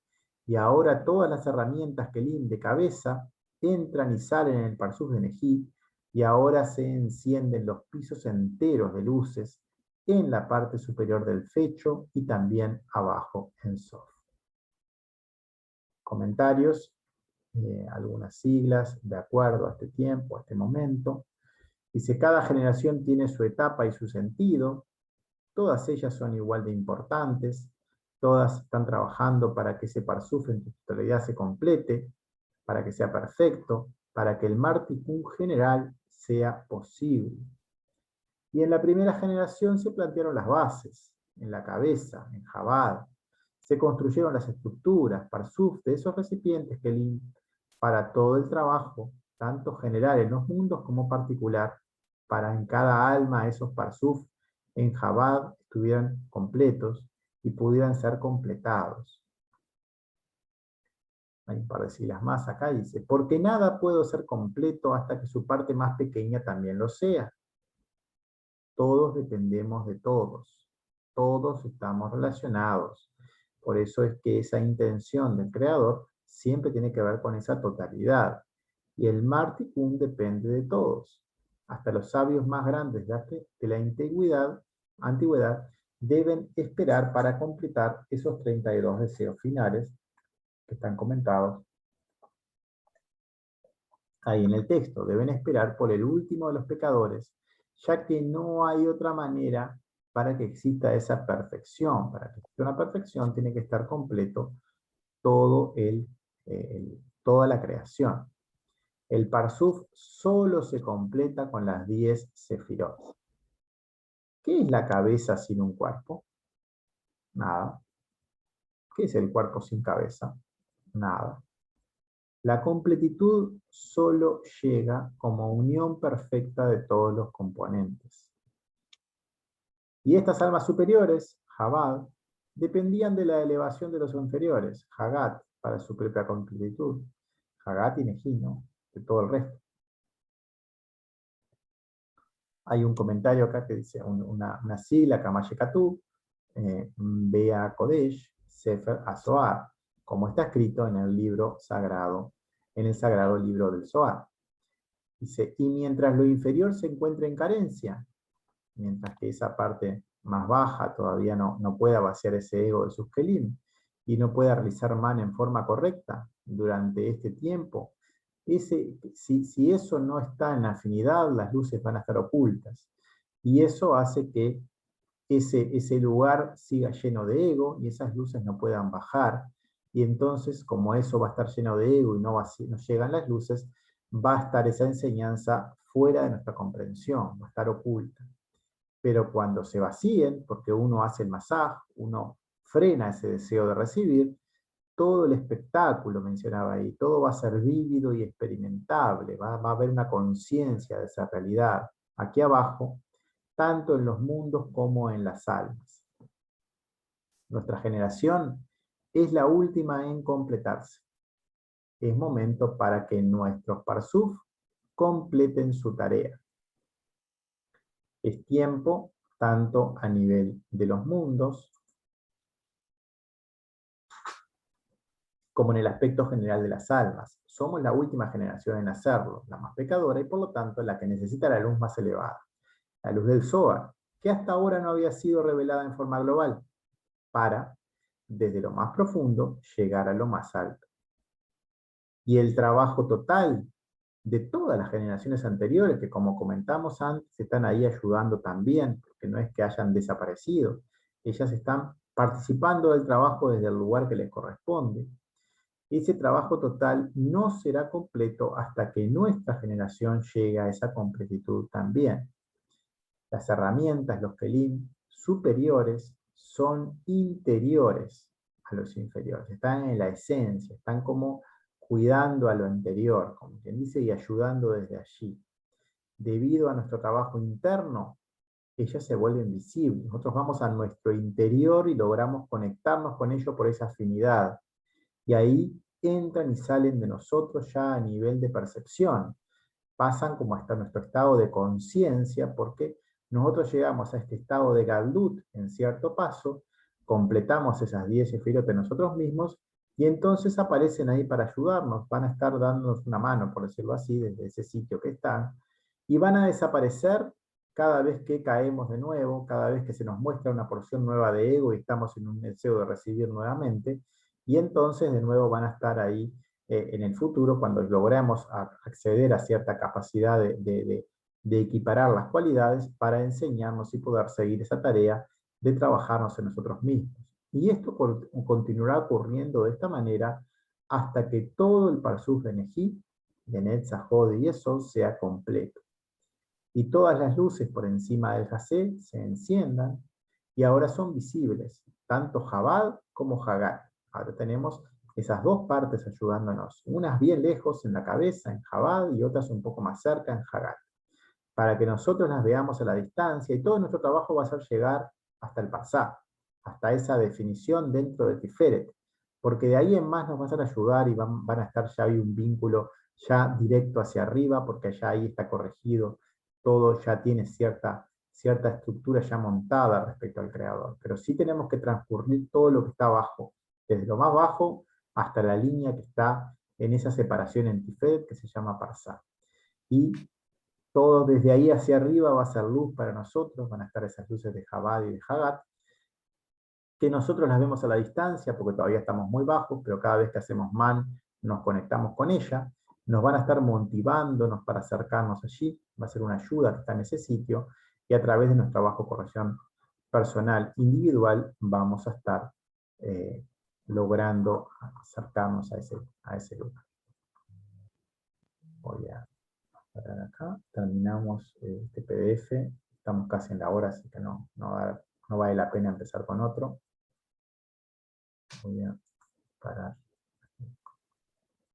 y ahora todas las herramientas kelim de cabeza entran y salen en el parsuf de Neji, y ahora se encienden los pisos enteros de luces en la parte superior del fecho y también abajo en Sof. Comentarios, algunas siglas de acuerdo a este tiempo, a este momento. Dice, cada generación tiene su etapa y su sentido, todas ellas son igual de importantes, todas están trabajando para que ese parsuf en su totalidad se complete, para que sea perfecto, para que el Martikun general sea posible. Y en la primera generación se plantearon las bases, en la cabeza, en Jabad. Se construyeron las estructuras, parsuf, de esos recipientes Kelim, para todo el trabajo, tanto general en los mundos como particular, para en cada alma esos parsuf en Jabad estuvieran completos y pudieran ser completados. Hay un par de siglas más acá, dice, porque nada puede ser completo hasta que su parte más pequeña también lo sea. Todos dependemos de todos. Todos estamos relacionados. Por eso es que esa intención del Creador siempre tiene que ver con esa totalidad. Y el Martikun depende de todos. Hasta los sabios más grandes de la antigüedad deben esperar para completar esos 32 deseos finales que están comentados ahí en el texto. Deben esperar por el último de los pecadores, ya que no hay otra manera para que exista esa perfección. Para que exista una perfección tiene que estar completo todo toda la creación. El Parsuf solo se completa con las 10 sefirot. ¿Qué es la cabeza sin un cuerpo? Nada. ¿Qué es el cuerpo sin cabeza? Nada. La completitud solo llega como unión perfecta de todos los componentes. Y estas almas superiores, Jabad, dependían de la elevación de los inferiores, Hagat, para su propia completitud, Hagat y Nejino, de todo el resto. Hay un comentario acá que dice una sigla, Kamashekatu, Bea Kodesh, Sefer HaZohar, como está escrito en el libro sagrado, en el sagrado libro del Zohar. Dice, y mientras lo inferior se encuentra en carencia, mientras que esa parte más baja todavía no pueda vaciar ese ego de sus kelim, y no pueda realizar man en forma correcta durante este tiempo, si eso no está en afinidad, las luces van a estar ocultas. Y eso hace que ese lugar siga lleno de ego y esas luces no puedan bajar. Y entonces, como eso va a estar lleno de ego y no llegan las luces, va a estar esa enseñanza fuera de nuestra comprensión, va a estar oculta. Pero cuando se vacíen, porque uno hace el masaj, uno frena ese deseo de recibir, todo el espectáculo, mencionaba ahí, todo va a ser vívido y experimentable, va a haber una conciencia de esa realidad, aquí abajo, tanto en los mundos como en las almas. Nuestra generación es la última en completarse. Es momento para que nuestros Parsuf completen su tarea. Es tiempo, tanto a nivel de los mundos, como en el aspecto general de las almas. Somos la última generación en hacerlo, la más pecadora y por lo tanto la que necesita la luz más elevada, la luz del Zohar, que hasta ahora no había sido revelada en forma global, para, desde lo más profundo, llegar a lo más alto. Y el trabajo total de todas las generaciones anteriores, que como comentamos antes, están ahí ayudando también, porque no es que hayan desaparecido, ellas están participando del trabajo desde el lugar que les corresponde. Ese trabajo total no será completo hasta que nuestra generación llegue a esa completitud también. Las herramientas, los kelim superiores, son interiores a los inferiores, están en la esencia, están como cuidando a lo anterior, como quien dice, y ayudando desde allí. Debido a nuestro trabajo interno, ellas se vuelven visibles. Nosotros vamos a nuestro interior y logramos conectarnos con ellos por esa afinidad. Y ahí entran y salen de nosotros ya a nivel de percepción. Pasan como hasta nuestro estado de conciencia, porque nosotros llegamos a este estado de Galut en cierto paso, completamos esas 10 sefirot de nosotros mismos, y entonces aparecen ahí para ayudarnos, van a estar dándonos una mano, por decirlo así, desde ese sitio que están, y van a desaparecer cada vez que caemos de nuevo, cada vez que se nos muestra una porción nueva de ego y estamos en un deseo de recibir nuevamente, y entonces de nuevo van a estar ahí en el futuro cuando logremos acceder a cierta capacidad de equiparar las cualidades para enseñarnos y poder seguir esa tarea de trabajarnos en nosotros mismos. Y esto continuará ocurriendo de esta manera hasta que todo el Parsuf de Neji, de Netzach, Hod y Yesod sea completo. Y todas las luces por encima del Hasé se enciendan y ahora son visibles, tanto Jabad como Hagat. Ahora tenemos esas dos partes ayudándonos, unas bien lejos en la cabeza, en Jabad, y otras un poco más cerca, en Hagat, para que nosotros las veamos a la distancia, y todo nuestro trabajo va a ser llegar hasta el Pasá, hasta esa definición dentro de Tiferet, porque de ahí en más nos van a ayudar y van a estar ya hay un vínculo ya directo hacia arriba, porque ya ahí está corregido, todo ya tiene cierta estructura ya montada respecto al Creador, pero sí tenemos que transcurrir todo lo que está abajo, desde lo más bajo hasta la línea que está en esa separación en Tiferet que se llama Parsá. Y todo desde ahí hacia arriba va a ser luz para nosotros, van a estar esas luces de Jabad y de Hagat, que nosotros las vemos a la distancia porque todavía estamos muy bajos, pero cada vez que hacemos man nos conectamos con ella, nos van a estar motivándonos para acercarnos allí, va a ser una ayuda que está en ese sitio, y a través de nuestro trabajo de corrección personal individual vamos a estar logrando acercarnos a ese lugar. Voy a parar acá, terminamos este PDF, estamos casi en la hora, así que no vale la pena empezar con otro. Voy a parar.